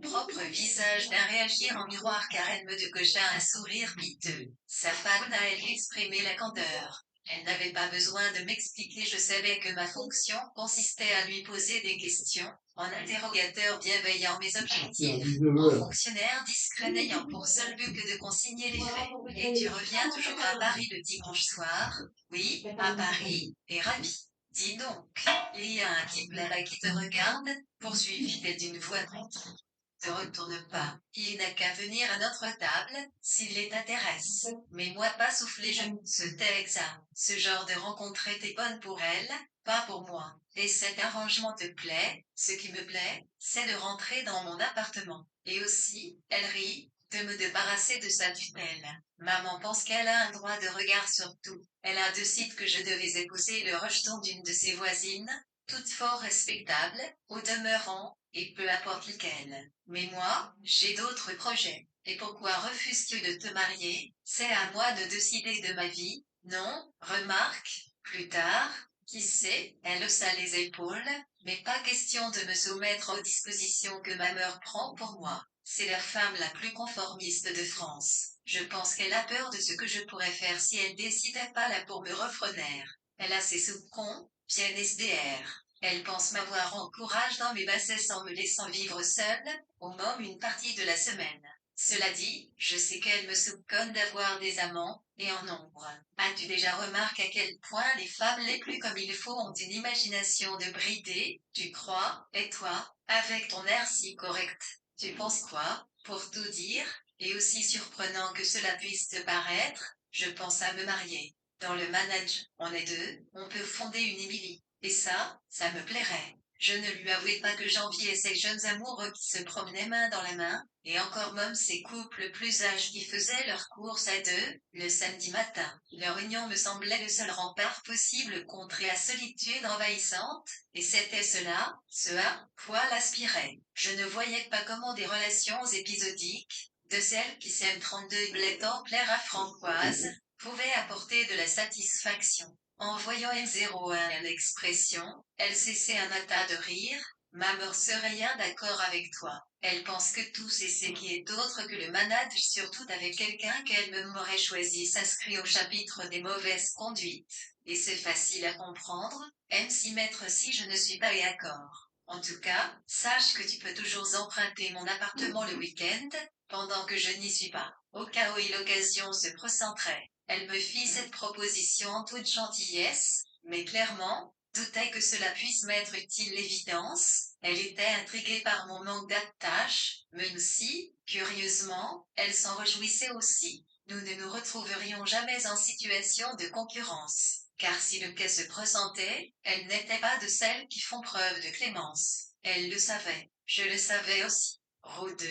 Speaker 1: Mon propre visage d'un réagir en miroir car elle me décocha un sourire piteux. Sa femme à elle exprimé la candeur. Elle n'avait pas besoin de m'expliquer, je savais que ma fonction consistait à lui poser des questions, en interrogateur bienveillant mes objectifs, en fonctionnaire discret n'ayant pour seul but que de consigner les faits. Et tu reviens toujours à Paris le dimanche soir? Oui, à Paris, et ravi. Dis donc, il y a un type là-bas qui te regarde, poursuivit-elle d'une voix tranquille. Te retourne pas. Il n'a qu'à venir à notre table, s'il les t'intéresse. Mais moi pas souffler je. Ce texte, ce genre de rencontre était bonne pour elle, pas pour moi. Et cet arrangement te plaît? Ce qui me plaît, c'est de rentrer dans mon appartement. Et aussi, elle rit, de me débarrasser de sa tutelle. Maman pense qu'elle a un droit de regard sur tout. Elle a décidé que je devais épouser le rejeton d'une de ses voisines, toute fort respectable, au demeurant, et peu importe lequel. Mais moi, j'ai d'autres projets. Et pourquoi refuses-tu de te marier? C'est à moi de décider de ma vie, non? Remarque, plus tard, qui sait, elle haussa les épaules, mais pas question de me soumettre aux dispositions que ma mère prend pour moi. C'est la femme la plus conformiste de France. Je pense qu'elle a peur de ce que je pourrais faire si elle décidait pas là pour me refrener. Elle a ses soupçons, bien SDR. Elle pense m'avoir en courage dans mes bassesses en me laissant vivre seule, au moins une partie de la semaine. Cela dit, je sais qu'elle me soupçonne d'avoir des amants, et en nombre. As-tu déjà remarqué à quel point les femmes les plus comme il faut ont une imagination de bridée, tu crois, et toi, avec ton air si correct, tu penses quoi? Pour tout dire, et aussi surprenant que cela puisse te paraître, je pense à me marier. Dans le manage, on est deux, on peut fonder une Émilie. Et ça me plairait. Je ne lui avouais pas que j'enviais ces jeunes amoureux qui se promenaient main dans la main, et encore même ces couples plus âgés qui faisaient leurs courses à deux, le samedi matin. Leur union me semblait le seul rempart possible contre la solitude envahissante, et c'était cela, ce à quoi l'aspirait. Je ne voyais pas comment des relations épisodiques, de celles qui s'aiment 32 et plaire à Françoise, pouvaient apporter la satisfaction. En voyant M01 l'expression, elle cessait un tas de rire. Maman serait rien d'accord avec toi. Elle pense que tout c'est ce qui est autre que le manage, surtout avec quelqu'un qu'elle me m'aurait choisi, s'inscrit au chapitre des mauvaises conduites. Et c'est facile à comprendre, aime s'y mettre si je ne suis pas d'accord. En tout cas, sache que tu peux toujours emprunter mon appartement le week-end, pendant que je n'y suis pas, au cas où l'occasion se présenterait. Elle me fit cette proposition en toute gentillesse, mais clairement, doutait que cela puisse m'être utile l'évidence. Elle était intriguée par mon manque d'attache, même si, curieusement, elle s'en réjouissait aussi. Nous ne nous retrouverions jamais en situation de concurrence, car si le cas se présentait, elle n'était pas de celles qui font preuve de clémence. Elle le savait, je le savais aussi. Roue 2,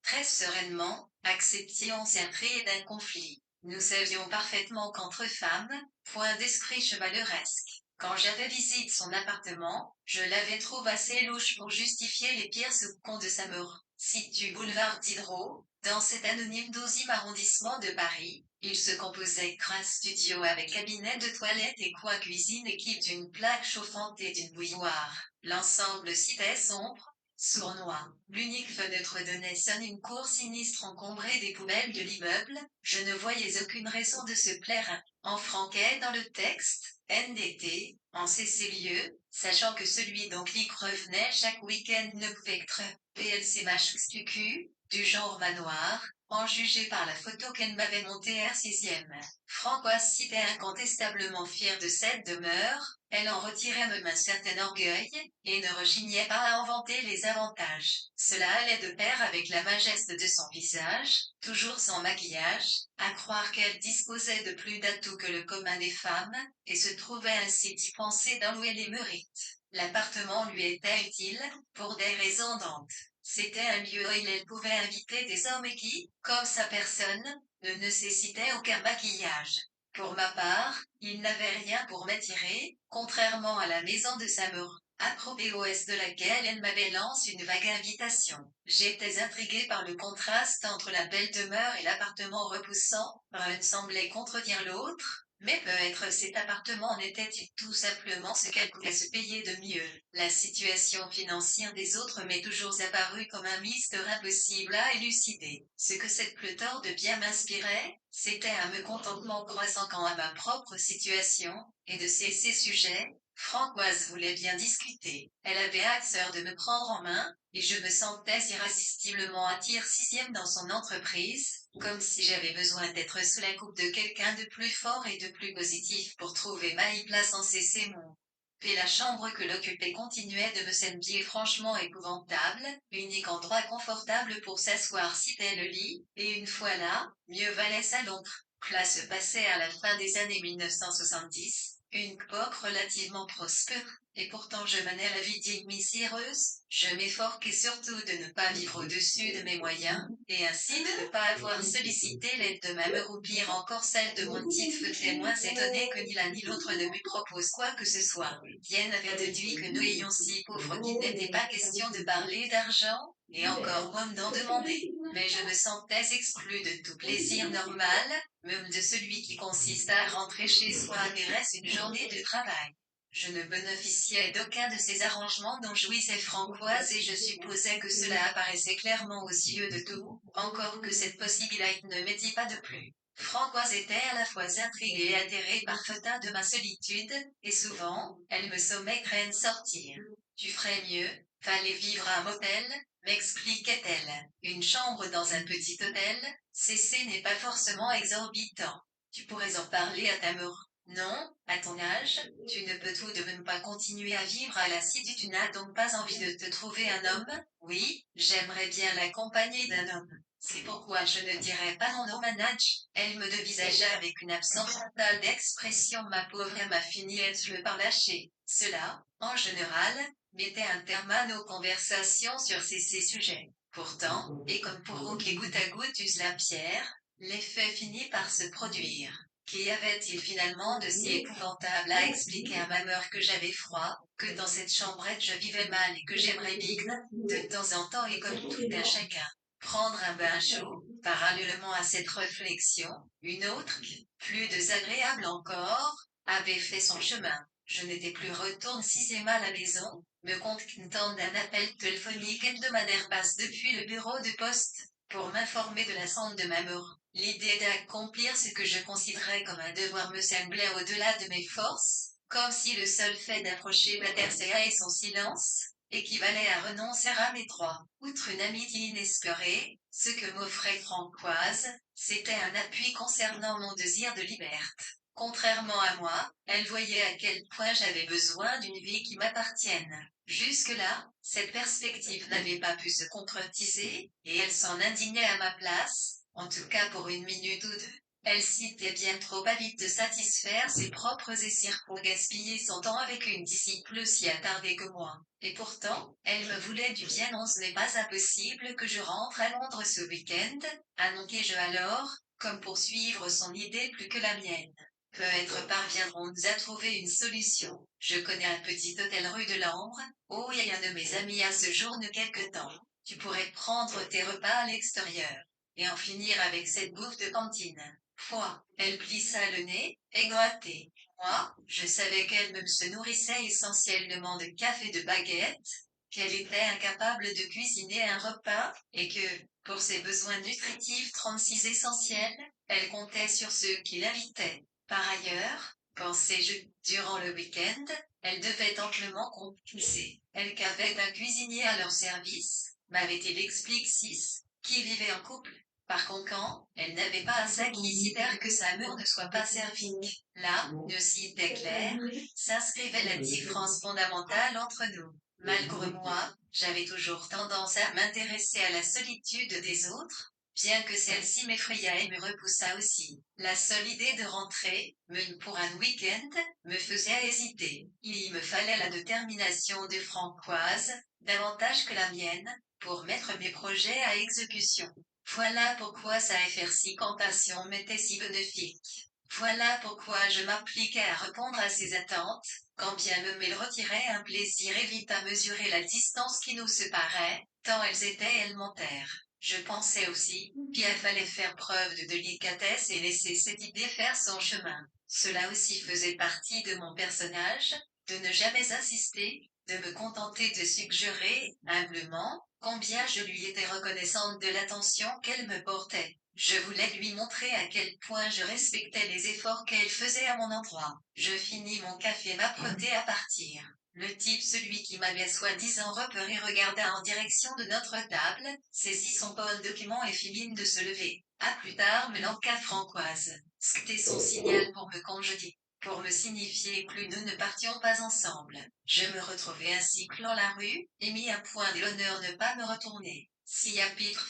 Speaker 1: très sereinement, acceptions un prix d'un conflit. Nous savions parfaitement qu'entre femmes, point d'esprit chevaleresque. Quand j'avais visité son appartement, je l'avais trouvé assez louche pour justifier les pires soupçons de sa mort. Situé boulevard Diderot, dans cet anonyme 12e arrondissement de Paris, il se composait d'un studio avec cabinet de toilette et coin cuisine équipe d'une plaque chauffante et d'une bouilloire. L'ensemble citait sombre, sournois. L'unique fenêtre donnait sur une cour sinistre encombrée des poubelles de l'immeuble. Je ne voyais aucune raison de se plaire. En franquet dans le texte, NDT, en ces lieux, sachant que celui dont clic revenait chaque week-end ne pouvait être PLC MHQQ, du genre manoir, en jugé par la photo qu'elle m'avait montée R6e. Françoise s'était incontestablement fière de cette demeure, elle en retirait même un certain orgueil, et ne rechignait pas à inventer les avantages. Cela allait de pair avec la majesté de son visage, toujours sans maquillage, à croire qu'elle disposait de plus d'atouts que le commun des femmes, et se trouvait ainsi d'y penser d'en louer les mérites. L'appartement lui était utile, pour des raisons d'ente. C'était un lieu où elle pouvait inviter des hommes et qui, comme sa personne, ne nécessitait aucun maquillage. Pour ma part, il n'avait rien pour m'attirer, contrairement à la maison de sa mère, approbée de laquelle elle m'avait lancé une vague invitation. J'étais intriguée par le contraste entre la belle demeure et l'appartement repoussant. L'un semblait contredire l'autre. Mais peut-être cet appartement n'était-il tout simplement ce qu'elle pouvait se payer de mieux. La situation financière des autres m'est toujours apparue comme un mystère impossible à élucider. Ce que cette pléthore de biens m'inspirait, c'était un mécontentement croissant quant à ma propre situation, et de ces sujets, Françoise voulait bien discuter. Elle avait hâte de me prendre en main, et je me sentais irrésistiblement attirée sixième dans son entreprise, comme si j'avais besoin d'être sous la coupe de quelqu'un de plus fort et de plus positif pour trouver ma place en ces mots. Puis la chambre que l'occupait continuait de me sembler franchement épouvantable, unique endroit confortable pour s'asseoir c'était le lit, et une fois là, mieux valait sa l'ombre. Cela se passait à la fin des années 1970, une époque relativement prospère, et pourtant je menais la vie digne miséreuse, je m'efforçais surtout de ne pas vivre au-dessus de mes moyens, et ainsi de ne pas avoir sollicité l'aide de ma mère ou pire encore celle de mon petit feu moins étonné que ni l'un ni l'autre ne me propose quoi que ce soit. Bien avait déduit que nous ayons si pauvres qu'il n'était pas question de parler d'argent, et encore moins d'en demander. Mais je me sentais exclue de tout plaisir normal, même de celui qui consiste à rentrer chez soi et reste une journée de travail. Je ne bénéficiais d'aucun de ces arrangements dont jouissait Françoise et je supposais que cela apparaissait clairement aux yeux de tous, encore que cette possibilité ne m'était pas de plus. Françoise était à la fois intriguée et atterrée par feta de ma solitude, et souvent, elle me sommait crainte sortir. Tu ferais mieux, fallait vivre à un motel, m'expliquait-elle. Une chambre dans un petit hôtel, CC n'est pas forcément exorbitant. Tu pourrais en parler à ta mère. Non, à ton âge, tu ne peux tout de même pas continuer à vivre à la cité. Tu n'as donc pas envie de te trouver un homme? Oui, j'aimerais bien l'accompagner d'un homme. C'est pourquoi je ne dirais pas mon nom manage. Elle me dévisagea avec une absence totale d'expression. Ma pauvre m'a fini par lâcher. Cela, en général, mettait un terme à nos conversations sur ces sujets. Pourtant, et comme pour vous qui goutte à goutte use la pierre, l'effet finit par se produire. Qu'y avait-il finalement de si épouvantable à expliquer à ma mère que j'avais froid, que dans cette chambrette je vivais mal et que j'aimerais bien, de temps en temps et comme tout un chacun, prendre un bain chaud? Parallèlement à cette réflexion, une autre, plus désagréable encore, avait fait son chemin. Je n'étais plus retourné sixième à la maison, me contentant d'un appel téléphonique hebdomadaire passe depuis le bureau de poste, pour m'informer de la santé de ma mère. L'idée d'accomplir ce que je considérais comme un devoir me semblait au-delà de mes forces, comme si le seul fait d'approcher Batercea et son silence, équivalait à renoncer à mes droits. Outre une amitié inespérée, ce que m'offrait Françoise, c'était un appui concernant mon désir de liberté. Contrairement à moi, elle voyait à quel point j'avais besoin d'une vie qui m'appartienne. Jusque-là, cette perspective n'avait pas pu se concrétiser, et elle s'en indignait à ma place, en tout cas pour une minute ou deux. Elle s'était bien trop avide de satisfaire ses propres désirs pour gaspiller son temps avec une disciple aussi attardée que moi. Et pourtant, elle me voulait du bien. Non, ce n'est pas impossible que je rentre à Londres ce week-end, annonçai-je alors, comme pour suivre son idée plus que la mienne. Peut-être parviendrons-nous à trouver une solution. Je connais un petit hôtel rue de l'Ambre, où il y a un de mes amis à ce jour de quelque temps. Tu pourrais prendre tes repas à l'extérieur, et en finir avec cette bouffe de cantine. Foi, elle plissa le nez, et grattait. Moi, je savais qu'elle-même se nourrissait essentiellement de café de baguette, qu'elle était incapable de cuisiner un repas, et que, pour ses besoins nutritifs 36 essentiels, elle comptait sur ceux qui l'invitaient. Par ailleurs, pensais-je, durant le week-end, elle devait amplement compenser. Elle qu'avait un cuisinier à leur service, m'avait-il expliqué 6, qui vivait en couple. Par conséquent, elle n'avait pas à s'inquiéter que sa mère ne soit pas servie. Là, ne c'était clair, s'inscrivait la différence fondamentale entre nous. Malgré moi, j'avais toujours tendance à m'intéresser à la solitude des autres, bien que celle-ci m'effrayât et me repoussât aussi. La seule idée de rentrer, même pour un week-end, me faisait hésiter. Il me fallait la détermination de Françoise, davantage que la mienne, pour mettre mes projets à exécution. Voilà pourquoi sa FRC-cantation m'était si bénéfique. Voilà pourquoi je m'appliquais à répondre à ses attentes, quand bien même il retirait un plaisir et vite à mesurer la distance qui nous séparait, tant elles étaient élémentaires. Je pensais aussi qu'il fallait faire preuve de délicatesse et laisser cette idée faire son chemin. Cela aussi faisait partie de mon personnage, de ne jamais insister, de me contenter de suggérer, humblement, combien je lui étais reconnaissante de l'attention qu'elle me portait. Je voulais lui montrer à quel point je respectais les efforts qu'elle faisait à mon endroit. Je finis mon café m'apprêtais à partir. Le type, celui qui m'avait soi-disant repéré, regarda en direction de notre table, saisit son bol document et fit mine de se lever. À plus tard, me lança Françoise. C'était son signal pour me congédier, pour me signifier que nous ne partions pas ensemble. Je me retrouvai ainsi clos la rue, et mis un point de l'honneur ne pas me retourner. Si à Pitre,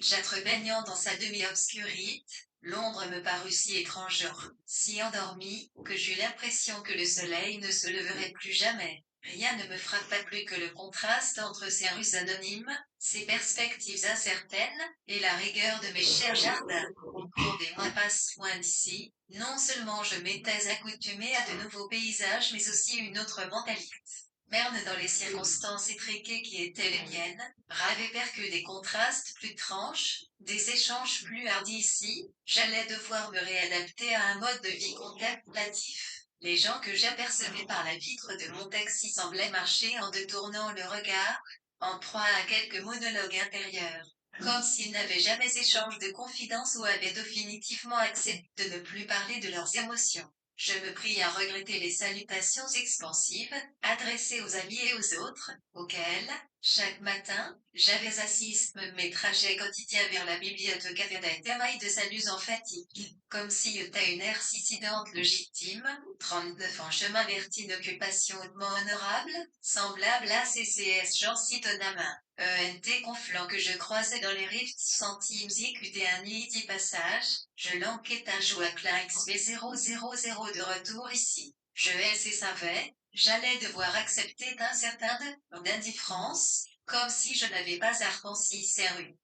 Speaker 1: j'être baignant dans sa demi-obscurité, l'ombre me parut si étrangère, si endormie, que j'eus l'impression que le soleil ne se leverait plus jamais. Rien ne me frappa plus que le contraste entre ces rues anonymes, ces perspectives incertaines, et la rigueur de mes chers jardins. Au cours des mois passés loin d'ici, non seulement je m'étais accoutumé à de nouveaux paysages mais aussi une autre mentalité. Merne dans les circonstances étriquées qui étaient les miennes, rêvait que des contrastes plus tranches, des échanges plus hardis ici, j'allais devoir me réadapter à un mode de vie contemplatif. Les gens que j'apercevais par la vitre de mon taxi semblaient marcher en détournant le regard, en proie à quelque monologue intérieur, comme s'ils n'avaient jamais échangé de confidences ou avaient définitivement accepté de ne plus parler de leurs émotions. Je me pris à regretter les salutations expansives, adressées aux amis et aux autres, auxquels, chaque matin, j'avais assisté mes trajets quotidiens vers la bibliothèque avec des mailles de salut en fatigue, comme si était une ère suicidante légitime, 39 en chemin vers une occupation hautement honorable, semblable à CCS Jean Citonama. ENT conflant que je croisais dans les rifts centimes écuté un nid passage, je l'enquête un jour à Klein XV000 de retour ici. Je savais, j'allais devoir accepter un certain d'indifférence, comme si je n'avais pas arpenti ces rues.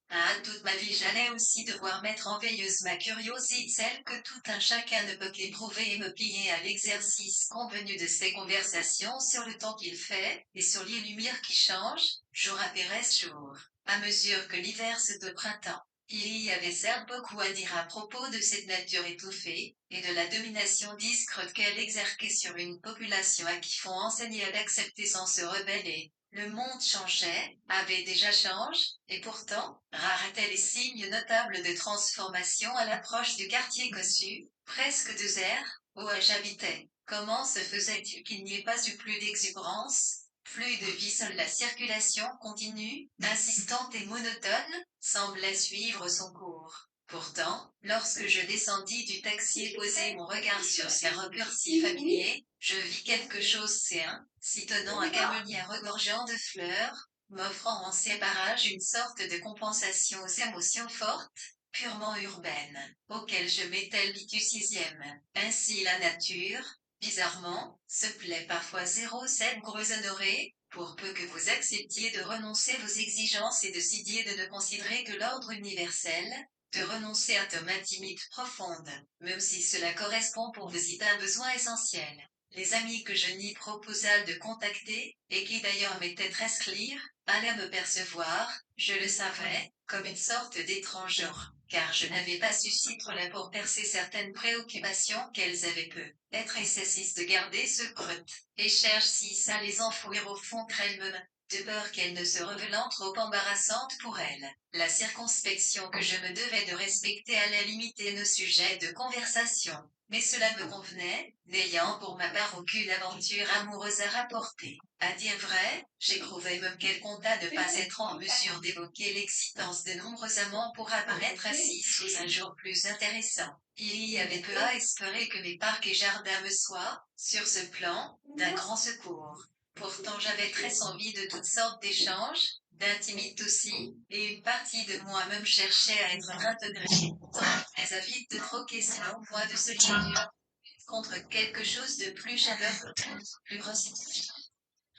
Speaker 1: Toute ma vie j'allais aussi devoir mettre en veilleuse ma curiosité, celle que tout un chacun ne peut qu'éprouver, et me plier à l'exercice convenu de ces conversations sur le temps qu'il fait, et sur les lumières qui changent, jour après jour, à mesure que l'hiver se de printemps. Il y avait certes beaucoup à dire à propos de cette nature étouffée, et de la domination discrète qu'elle exerçait sur une population à qui font enseigner à l'accepter sans se rebeller. Le monde changeait, avait déjà changé, et pourtant, rares étaient les signes notables de transformation à l'approche du quartier cossu, presque désert, où j'habitais. Comment se faisait-il qu'il n'y ait pas eu plus d'exubérance, plus de vie? Seule la circulation continue, insistante et monotone, semblait suivre son cours. Pourtant, lorsque je descendis du taxi et posai mon regard sur ces repères si familiers, je vis quelque chose si tenant un camellia regorgeant de fleurs, m'offrant en ces parages une sorte de compensation aux émotions fortes, purement urbaines, auxquelles je m'étais l'habitude sixième. Ainsi la nature, bizarrement, se plaît parfois 07 gros honoré, pour peu que vous acceptiez de renoncer vos exigences et décidiez de ne considérer que l'ordre universel, de renoncer à ton intimité profonde, même si cela correspond pour vous un besoin essentiel. Les amis que je n'y proposais de contacter, et qui d'ailleurs m'étaient très clairs, allaient me percevoir, je le savais, comme une sorte d'étrangère, car je n'avais pas suscité là pour percer certaines préoccupations qu'elles avaient peu être excessistes de garder secrètes, et cherche si ça les enfouir au fond d'elles-mêmes, de peur qu'elles ne se révélant trop embarrassantes pour elles. La circonspection que je me devais de respecter allait limiter nos sujets de conversation. Mais cela me convenait, n'ayant pour ma part aucune aventure amoureuse à rapporter. À dire vrai, j'éprouvais même quel compta de pas être en mesure d'évoquer l'existence de nombreux amants pour apparaître assis sous un jour plus intéressant. Il y avait peu à espérer que mes parcs et jardins me soient, sur ce plan, d'un grand secours. Pourtant j'avais très envie de toutes sortes d'échanges, d'intimité aussi, et une partie de moi-même cherchait à être intégrée, très avide de troquer ce long poids de solitude contre quelque chose de plus chaleureux, plus receptif,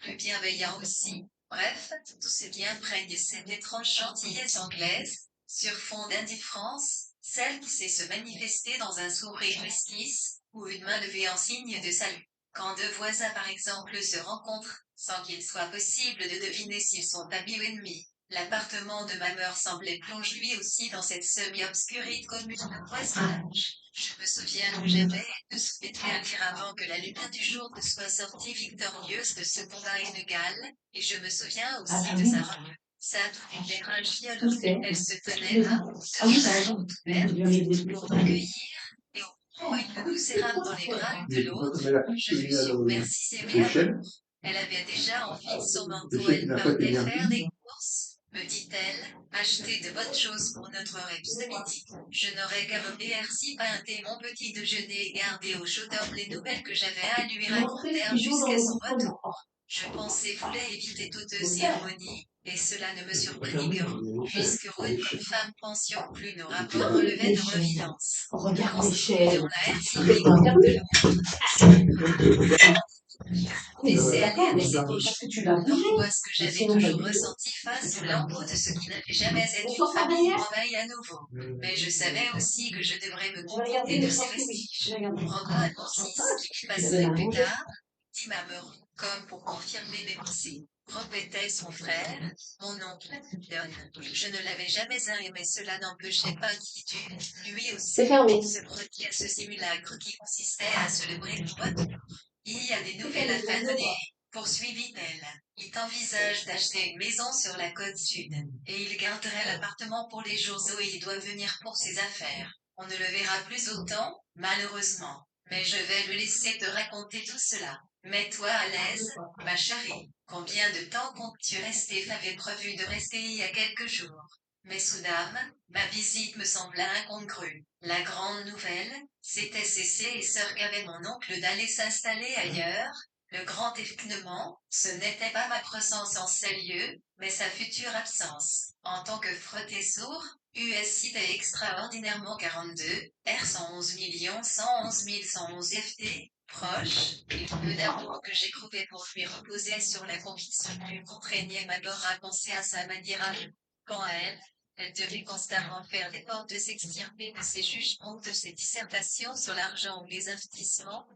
Speaker 1: plus bienveillant aussi. Bref, tout ce qui imprègne cette étrange gentillesse anglaise, sur fond d'indifférence, celle qui sait se manifester dans un sourire esquisse, ou une main levée en signe de salut. Quand deux voisins par exemple se rencontrent, sans qu'il soit possible de deviner s'ils sont amis ou ennemis, l'appartement de ma mère semblait plonger lui aussi dans cette semi-obscurité commune de voisinage. Je me souviens que j'avais de souhaiter à dire avant que la lumière du jour ne soit sortie victorieuse de ce combat inégal, et je me souviens aussi de sa robe. Sa émeraude violette, elle se tenait là, devant la porte ouverte, pour m'accueillir, et au moment où nous nous serrâmes dans les bras l'une de l'autre, je fus submersie aimée à mort. Elle avait déjà envie de son manteau, elle partait faire des courses, me dit-elle, acheter de bonnes choses pour notre repas de midi. Je n'aurais qu'à me merci peinter mon petit déjeuner et garder au chaud d'homme les nouvelles que j'avais à lui raconter jusqu'à son retour. Je pensais vouloir éviter toute cérémonie, et cela ne me surprit guère, puisque rude comme femme pension plus nos rapports relevaient de revidence.
Speaker 3: Regarde
Speaker 1: Quand
Speaker 3: l'échelle.
Speaker 1: on a air civique de laisser aller à des
Speaker 3: Parce que tu vas bouger.
Speaker 1: l'angoisse que j'avais toujours ressentie face au lambeau de ce qui n'avait jamais été une famille travaille à nouveau. Mais je savais aussi que je devrais me contenter de ces vestiges. Rendre un notice qui passerait plus tard, dit ma mère, comme pour confirmer mes pensées. Rob était son frère, mon oncle, Don. Je ne l'avais jamais aimé, mais cela n'empêchait pas d'inquiétude. Lui aussi,
Speaker 3: C'est fermé.
Speaker 1: se prêtait à ce simulacre qui consistait à se lever le doigt de l'or. Il y a des nouvelles à faire donner, poursuivit-elle. Il envisage d'acheter une maison sur la côte sud, et il garderait l'appartement pour les jours où il doit venir pour ses affaires. On ne le verra plus autant, malheureusement. Mais je vais lui laisser te raconter tout cela. Mets-toi à l'aise, ma chérie. Combien de temps comptes-tu rester? J'avais prévu de rester il y a quelques jours. Mais soudain, ma visite me sembla incongrue. La grande nouvelle, c'était cessé et sœur qu'avait mon oncle d'aller s'installer ailleurs. Le grand événement, ce n'était pas ma présence en ces lieux, mais sa future absence. En tant que frotté sourd, USID est extraordinairement 42, R 111 111 111 FT, proche, et peu d'amour que j'éprouvais pour lui reposer sur la conviction qu'il contraignait ma mort à penser à sa manière à lui. Quand elle devait constamment faire l'effort de s'extirper de ses jugements, de ses dissertations sur l'argent ou les investissements.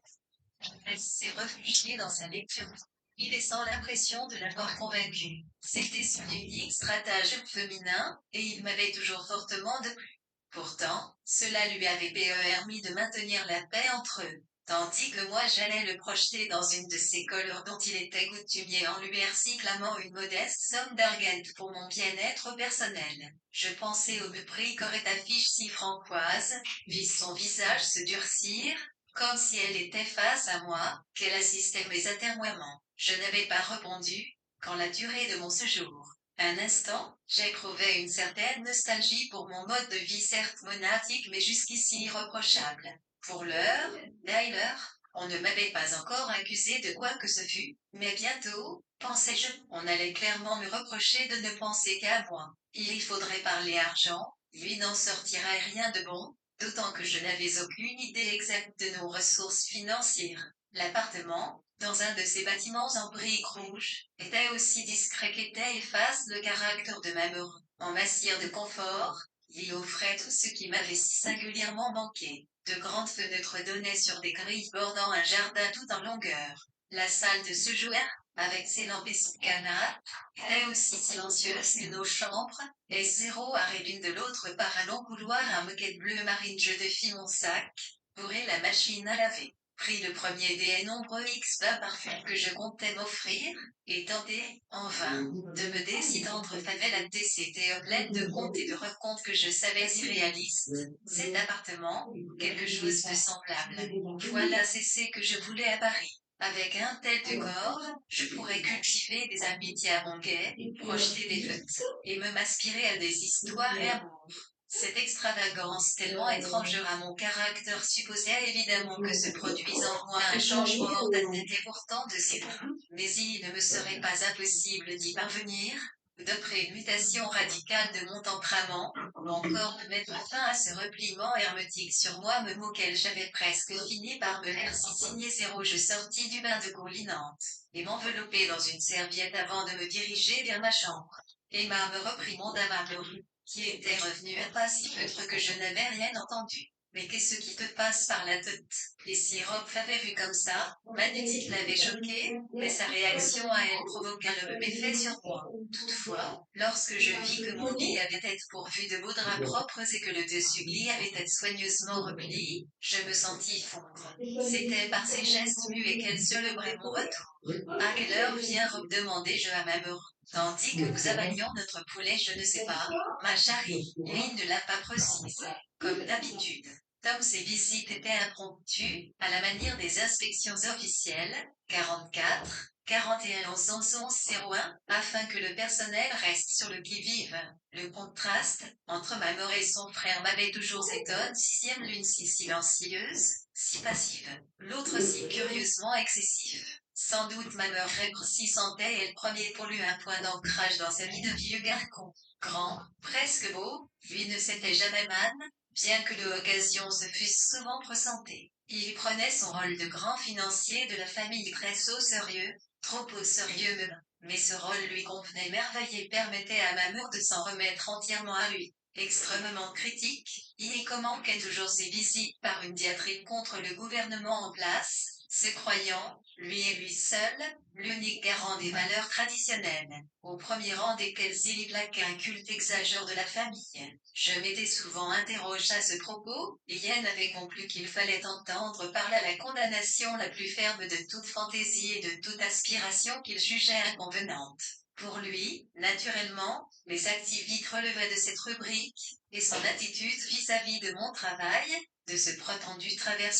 Speaker 1: Elle s'est réfugiée dans sa lecture. Il laissant l'impression de l'avoir convaincu. C'était son unique stratagème féminin, et il m'avait toujours fortement déplu. Pourtant, cela lui avait permis de maintenir la paix entre eux. Tandis que moi j'allais le projeter dans une de ces couleurs dont il était coutumier en lui réclamant une modeste somme d'argent pour mon bien-être personnel. Je pensais au mépris qu'aurait affiché si Francoise, vis son visage se durcir, comme si elle était face à moi, qu'elle assistait à mes atermoiements. Je n'avais pas répondu, quand la durée de mon séjour. Un instant, j'éprouvais une certaine nostalgie pour mon mode de vie certes monastique mais jusqu'ici irreprochable. Pour l'heure, d'ailleurs, on ne m'avait pas encore accusé de quoi que ce fût, mais bientôt, pensais-je, on allait clairement me reprocher de ne penser qu'à moi. Il y faudrait parler argent, lui n'en sortirait rien de bon, d'autant que je n'avais aucune idée exacte de nos ressources financières. L'appartement, dans un de ces bâtiments en briques rouges, était aussi discret qu'était efface le caractère de ma mère. En matière de confort, il offrait tout ce qui m'avait si singulièrement manqué. De grandes fenêtres donnaient sur des grilles bordant un jardin tout en longueur. La salle de ce joueur, avec ses lampes et son canapé, était aussi silencieuse que nos chambres, et zéro arrêt l'une de l'autre par un long couloir à moquette bleu marine. Je défis mon sac, bourrai la machine à laver, pris le premier des nombreux X-bas parfums que je comptais m'offrir, et tentai, en vain, de me décider entre favela c'était pleine de contes et de recomptes que je savais irréalistes. Cet appartement, quelque chose de semblable. Voilà c'est que je voulais à Paris. Avec un tel décor, je pourrais cultiver des amitiés à mon guet, projeter des fêtes, et me m'aspirer à des histoires et amours. Cette extravagance tellement étrangère à mon caractère supposait évidemment que se produise en moi un changement ordonné et pourtant de si peu. Mais il ne me serait pas impossible d'y parvenir, d'après une mutation radicale de mon tempérament, ou encore de mettre fin à ce repliement hermétique sur moi-même auquel j'avais presque fini par me laisser signer zéro. Je sortis du bain de coulinante, et m'enveloppai dans une serviette avant de me diriger vers ma chambre. Emma me reprit mon dame qui était revenu à pas si peu que je n'avais rien entendu. Mais qu'est-ce qui te passe par la tête? Et si Rob l'avait vu comme ça, Magnétique l'avait choqué, mais sa réaction à elle provoqua le même effet sur moi. Toutefois, lorsque je vis que mon lit avait été pourvu de beaux draps propres et que le dessus-lit avait été soigneusement replié, je me sentis fondre. C'était par ces gestes muets qu'elle célébrait mon retour. À quelle heure vient Rob demandai-je à ma mère. Tandis que nous avalions notre poulet, je ne sais pas, ma chérie, lui ne l'a pas précisé. Comme d'habitude. Comme ces visites étaient impromptues, à la manière des inspections officielles, 44, 41 11 01, afin que le personnel reste sur le qui-vive. Le contraste entre ma mère et son frère m'avait toujours étonné, sixième l'une si silencieuse, si passive, l'autre si curieusement excessif. Sans doute ma mère rétrécissait et le premier pour lui un point d'ancrage dans sa vie de vieux garçon. Grand, presque beau, lui ne s'était jamais man, bien que l'occasion se fût souvent pressentée. Il prenait son rôle de grand financier de la famille très au sérieux, trop au sérieux même, mais ce rôle lui convenait merveille et permettait à ma mère de s'en remettre entièrement à lui. Extrêmement critique, il commençait toujours ses visites par une diatribe contre le gouvernement en place, se croyant, lui et lui seul, l'unique garant des valeurs traditionnelles, au premier rang desquelles il y plaquait un culte exagéré de la famille. Je m'étais souvent interrogé à ce propos, et Yann avait conclu qu'il fallait entendre par là la condamnation la plus ferme de toute fantaisie et de toute aspiration qu'il jugeait inconvenante. Pour lui, naturellement, mes activités relevaient de cette rubrique, et son attitude vis-à-vis de mon travail, de ce prétendu travail,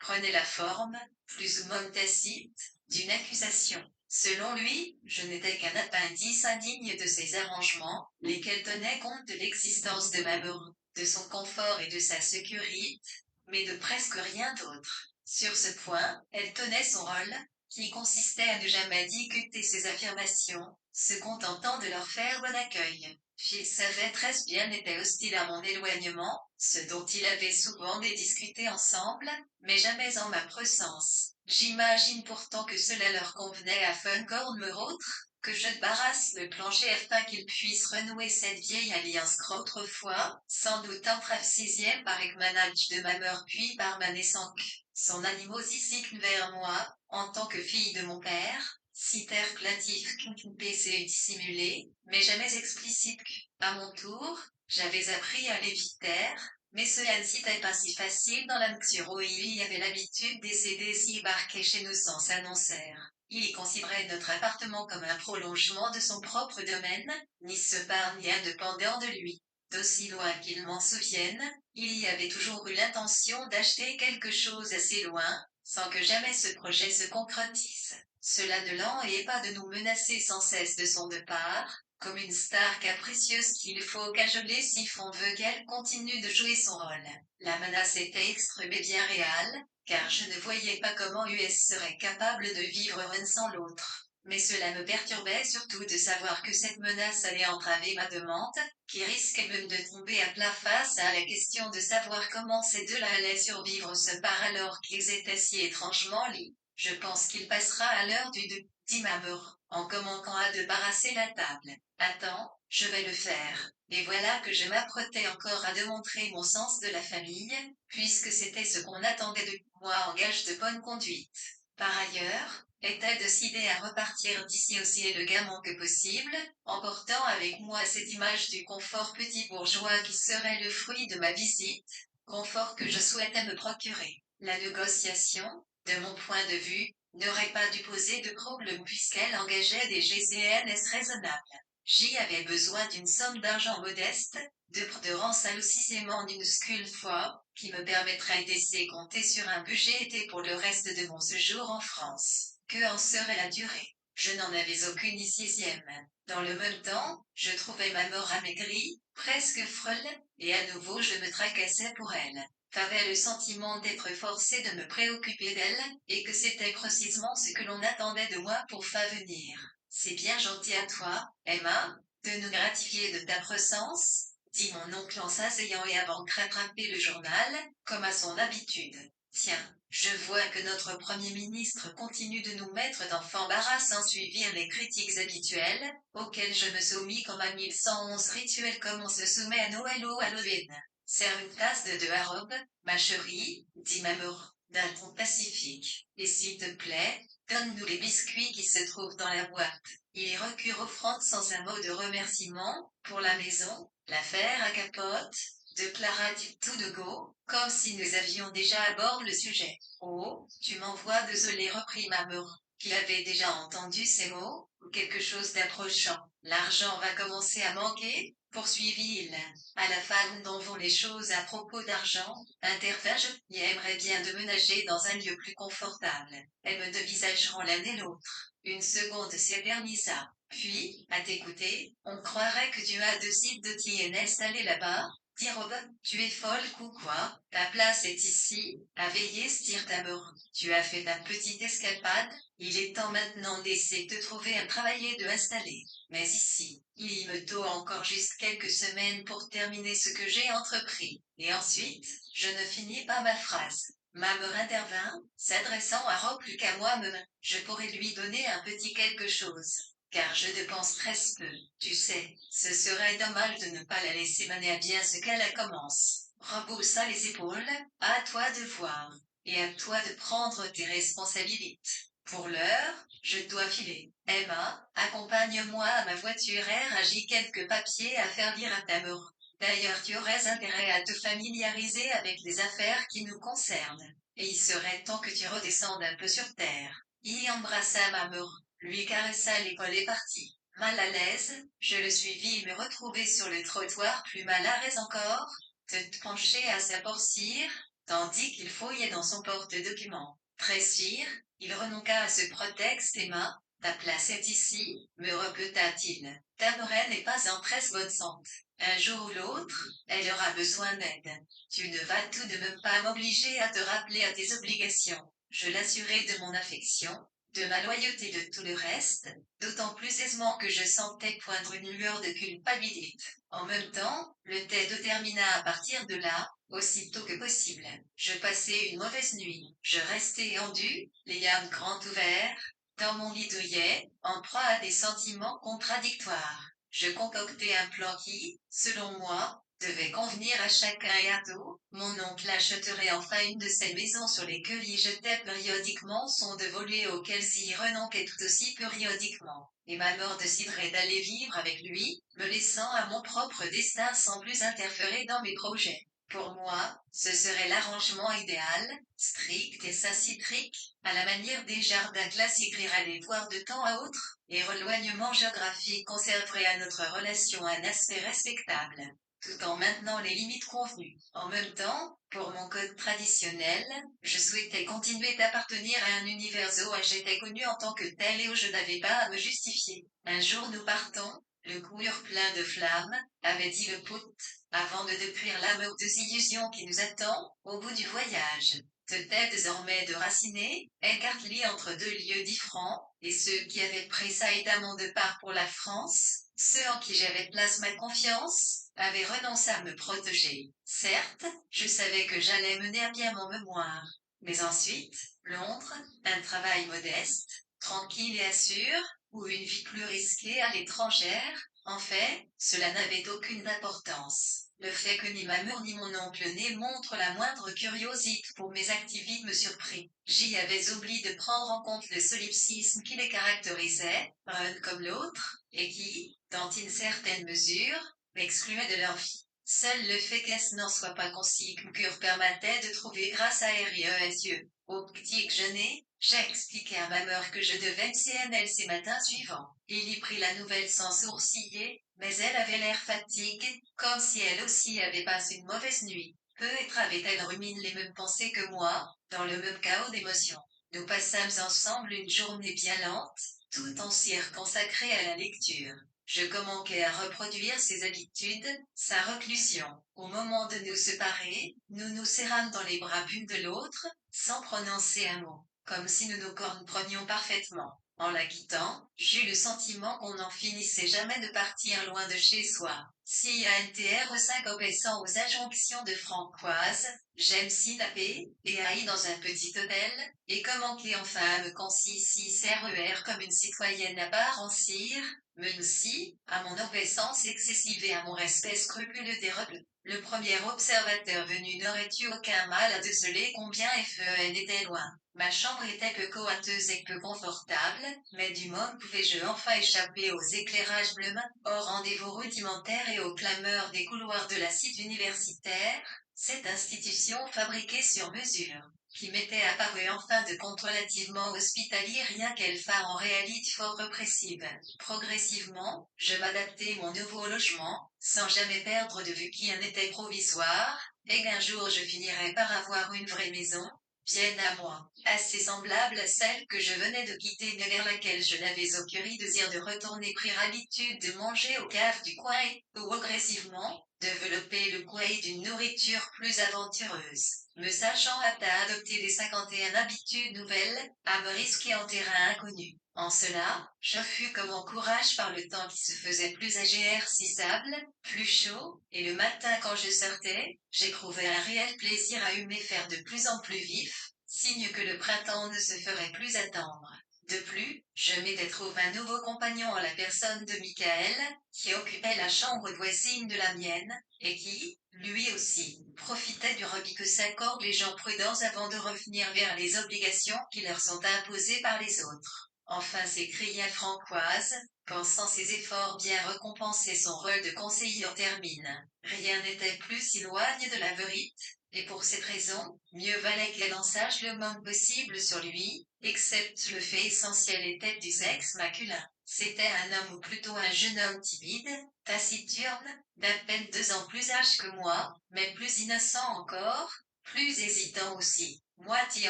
Speaker 1: prenait la forme, plus ou moins tacite, d'une accusation. Selon lui, je n'étais qu'un appendice indigne de ses arrangements, lesquels tenaient compte de l'existence de ma mère, de son confort et de sa sécurité, mais de presque rien d'autre. Sur ce point, elle tenait son rôle, qui consistait à ne jamais discuter ses affirmations, se contentant de leur faire bon accueil. Phil savait très bien était hostile à mon éloignement, ce dont il avait souvent des discutés ensemble, mais jamais en ma présence. J'imagine pourtant que cela leur convenait afin me autre, que je débarrasse le plancher afin qu'ils puissent renouer cette vieille alliance qu'autrefois, sans doute entre sixième par Ekmanach de ma mère puis par ma naissance. Son animosité vers moi, en tant que fille de mon père, si plaintif qu'une PC dissimulé, mais jamais explicite que, à mon tour, j'avais appris à l'éviter, mais cela n'était pas si facile dans la mesure où il y avait l'habitude d'essayer s'y barquer chez nous sans s'annoncer. Il y considérait notre appartement comme un prolongement de son propre domaine, ni se part ni indépendant de lui. D'aussi loin qu'il m'en souvienne, il y avait toujours eu l'intention d'acheter quelque chose assez loin, sans que jamais ce projet se concrétise. Cela ne l'empêche pas de nous menacer sans cesse de son départ, comme une star capricieuse qu'il faut cajoler si on veut qu'elle continue de jouer son rôle. La menace était extrême et bien réelle, car je ne voyais pas comment US serait capable de vivre l'un sans l'autre. Mais cela me perturbait surtout de savoir que cette menace allait entraver ma demande, qui risquait même de tomber à plat face à la question de savoir comment ces deux-là allaient survivre ce part alors qu'ils étaient si étrangement liés. Je pense qu'il passera à l'heure du dit Mamour, en commençant à débarrasser la table. Attends, je vais le faire. Et voilà que je m'apprêtais encore à démontrer mon sens de la famille, puisque c'était ce qu'on attendait de moi en gage de bonne conduite. Par ailleurs, était décidé à repartir d'ici aussi élégamment que possible, emportant avec moi cette image du confort petit bourgeois qui serait le fruit de ma visite, confort que je souhaitais me procurer. La négociation, de mon point de vue, n'aurait pas dû poser de problème puisqu'elle engageait des GCNS raisonnables. J'y avais besoin d'une somme d'argent modeste, de préférence à l'aussissement minuscule fois, qui me permettrait d'essayer compter sur un budget été pour le reste de mon séjour en France. Que en serait la durée? Je n'en avais aucune sixième. Dans le même temps, je trouvais ma mort amaigrie, presque folle, et à nouveau je me tracassais pour elle. J'avais le sentiment d'être forcé de me préoccuper d'elle, et que c'était précisément ce que l'on attendait de moi pour venir. C'est bien gentil à toi, Emma, de nous gratifier de ta présence, dit mon oncle en s'asseyant et avant de rattraper le journal, comme à son habitude. Tiens, je vois que notre Premier ministre continue de nous mettre dans l'embarras sans suivre les critiques habituelles, auxquelles je me soumis comme à 1111 rituels comme on se soumet à Noël ou Halloween. Serre une tasse de deux arobes, ma chérie, dit Mamour, d'un ton pacifique, et s'il te plaît, donne-nous les biscuits qui se trouvent dans la boîte. Il y recule offrande sans un mot de remerciement, pour la maison, l'affaire à capote, déclara-t-il tout de go, comme si nous avions déjà abordé le sujet. Oh, tu m'envoies désolé reprit Mamour, qui avait déjà entendu ces mots, ou quelque chose d'approchant. L'argent va commencer à manquer, poursuivit-il. À la femme dont vont les choses à propos d'argent, intervint-je, qui aimerait bien de ménager dans un lieu plus confortable. Elles me dévisageront l'un et l'autre. Une seconde s'éternisa. Puis, à t'écouter, on croirait que tu as deux sites de t'y installé là-bas, dit Robin. Tu es folle ou quoi? Ta place est ici, à veiller stire ta mort. Tu as fait ta petite escapade, il est temps maintenant d'essayer de trouver un travail et de installer. Mais ici, il me faut encore juste quelques semaines pour terminer ce que j'ai entrepris. Et ensuite, je ne finis pas ma phrase. Mamour intervint, s'adressant à Rob plus qu'à moi-même. Je pourrais lui donner un petit quelque chose. Car je dépense presque peu. Tu sais, ce serait dommage de ne pas la laisser mener à bien ce qu'elle commence. Rob haussa les épaules, à toi de voir. Et à toi de prendre tes responsabilités. Pour l'heure, je dois filer. Emma, accompagne-moi à ma voiture et j'ai quelques papiers à faire lire à ta mort. D'ailleurs, tu aurais intérêt à te familiariser avec les affaires qui nous concernent. Et il serait temps que tu redescendes un peu sur terre. Il embrassa ma mort, lui caressa l'épaule et partit. Mal à l'aise, je le suivis et me retrouvai sur le trottoir plus mal à l'aise encore, tête penchée à sa porcire, tandis qu'il fouillait dans son porte-documents. Tressir, il renonça à ce prétexte Emma, ta place est ici, me répéta-t-il. Ta moraine n'est pas en très bonne santé. Un jour ou l'autre, elle aura besoin d'aide. Tu ne vas tout de même pas m'obliger à te rappeler à tes obligations. Je l'assurai de mon affection, de ma loyauté et de tout le reste, d'autant plus aisément que je sentais poindre une lueur de culpabilité. En même temps, le TED termina à partir de là, aussitôt que possible. Je passai une mauvaise nuit. Je restai étendu, les yeux grands ouverts, dans mon lit douillet, en proie à des sentiments contradictoires. Je concoctai un plan qui, selon moi, devait convenir à chacun et à tout. Mon oncle achèterait enfin une de ces maisons sur lesquelles il jetait périodiquement son devoluer auxquelles il renonçait tout aussi périodiquement. Et ma mère déciderait d'aller vivre avec lui, me laissant à mon propre destin sans plus interférer dans mes projets. Pour moi, ce serait l'arrangement idéal, strict et symétrique, à la manière des jardins classiques aller voir de temps à autre, et l'éloignement géographique conserverait à notre relation un aspect respectable, tout en maintenant les limites convenues. En même temps, pour mon code traditionnel, je souhaitais continuer d'appartenir à un univers où j'étais connu en tant que tel et où je n'avais pas à me justifier. Un jour nous partons, le cœur plein de flammes, avait dit le pote, avant de décrire l'amoureuse illusion qui nous attend, au bout du voyage. C'était désormais déraciné, écartelé entre deux lieux différents, et ceux qui avaient pris saillamment de part pour la France, ceux en qui j'avais placé ma confiance, avaient renoncé à me protéger. Certes, je savais que j'allais mener à bien mon mémoire. Mais ensuite, Londres, un travail modeste, tranquille et assure, ou une vie plus risquée à l'étrangère, en fait, cela n'avait aucune importance. Le fait que ni ma mère ni mon oncle né montrent la moindre curiosité pour mes activités me surprit. J'y avais oublié de prendre en compte le solipsisme qui les caractérisait, l'un comme l'autre, et qui, dans une certaine mesure, m'excluait de leur vie. Seul le fait qu'elle n'en soit pas concis que permettait de trouver grâce à yeux. Au petit déjeuner, j'ai expliqué à ma mère que je devais me CNL ces matins suivants. Il y prit la nouvelle sans sourciller, mais elle avait l'air fatiguée, comme si elle aussi avait passé une mauvaise nuit. Peut-être avait-elle ruminé les mêmes pensées que moi, dans le même chaos d'émotions. Nous passâmes ensemble une journée bien lente, tout entière consacrée à la lecture. Je commençais à reproduire ses habitudes, sa reclusion. Au moment de nous séparer, nous nous serrâmes dans les bras l'une de l'autre, sans prononcer un mot, comme si nous nous comprenions parfaitement. En la quittant, j'eus le sentiment qu'on n'en finissait jamais de partir loin de chez soi. Si ANTR5 obéissant aux injonctions de Francoise, j'aime si la paix, et aille dans un petit hôtel, et comment clé enfin à me concis si RER comme une citoyenne à part en cire, même si, à mon obéissance excessive et à mon respect scrupuleux des règles, le premier observateur venu n'aurait eu aucun mal à déceler combien FEN était loin. Ma chambre était peu coâteuse et peu confortable, mais du moment pouvais-je enfin échapper aux éclairages bleus, aux rendez-vous rudimentaires et aux clameurs des couloirs de la cité universitaire, cette institution fabriquée sur mesure, qui m'était apparue enfin de compte relativement hospitalier rien qu'elle fât en réalité fort répressive. Progressivement, je m'adaptais mon nouveau logement, sans jamais perdre de vue qui en était provisoire, et qu'un jour je finirais par avoir une vraie maison, bien à moi, assez semblable à celle que je venais de quitter mais vers laquelle je n'avais aucun désir de retourner pris l'habitude de manger aux caves du coin, ou progressivement, développer le goût d'une nourriture plus aventureuse, me sachant apte à adopter les 51 habitudes nouvelles, à me risquer en terrain inconnu. En cela, je fus comme en courage par le temps qui se faisait plus agérsisable, plus chaud, et le matin quand je sortais, j'éprouvais un réel plaisir à humer faire de plus en plus vif, signe que le printemps ne se ferait plus attendre. De plus, je m'étais trouvé un nouveau compagnon en la personne de Michael, qui occupait la chambre voisine de la mienne, et qui, lui aussi, profitait du repos que s'accordent les gens prudents avant de revenir vers les obligations qui leur sont imposées par les autres. Enfin s'écria Francoise, pensant ses efforts bien récompenser son rôle de conseillère termine. Rien n'était plus si loin de la vérité, et pour cette raison, mieux valait qu'elle en sache le moins possible sur lui, excepte le fait essentiel était du sexe masculin. C'était un homme ou plutôt un jeune homme timide, taciturne, d'à peine 2 ans plus âgé que moi, mais plus innocent encore, plus hésitant aussi. Moitié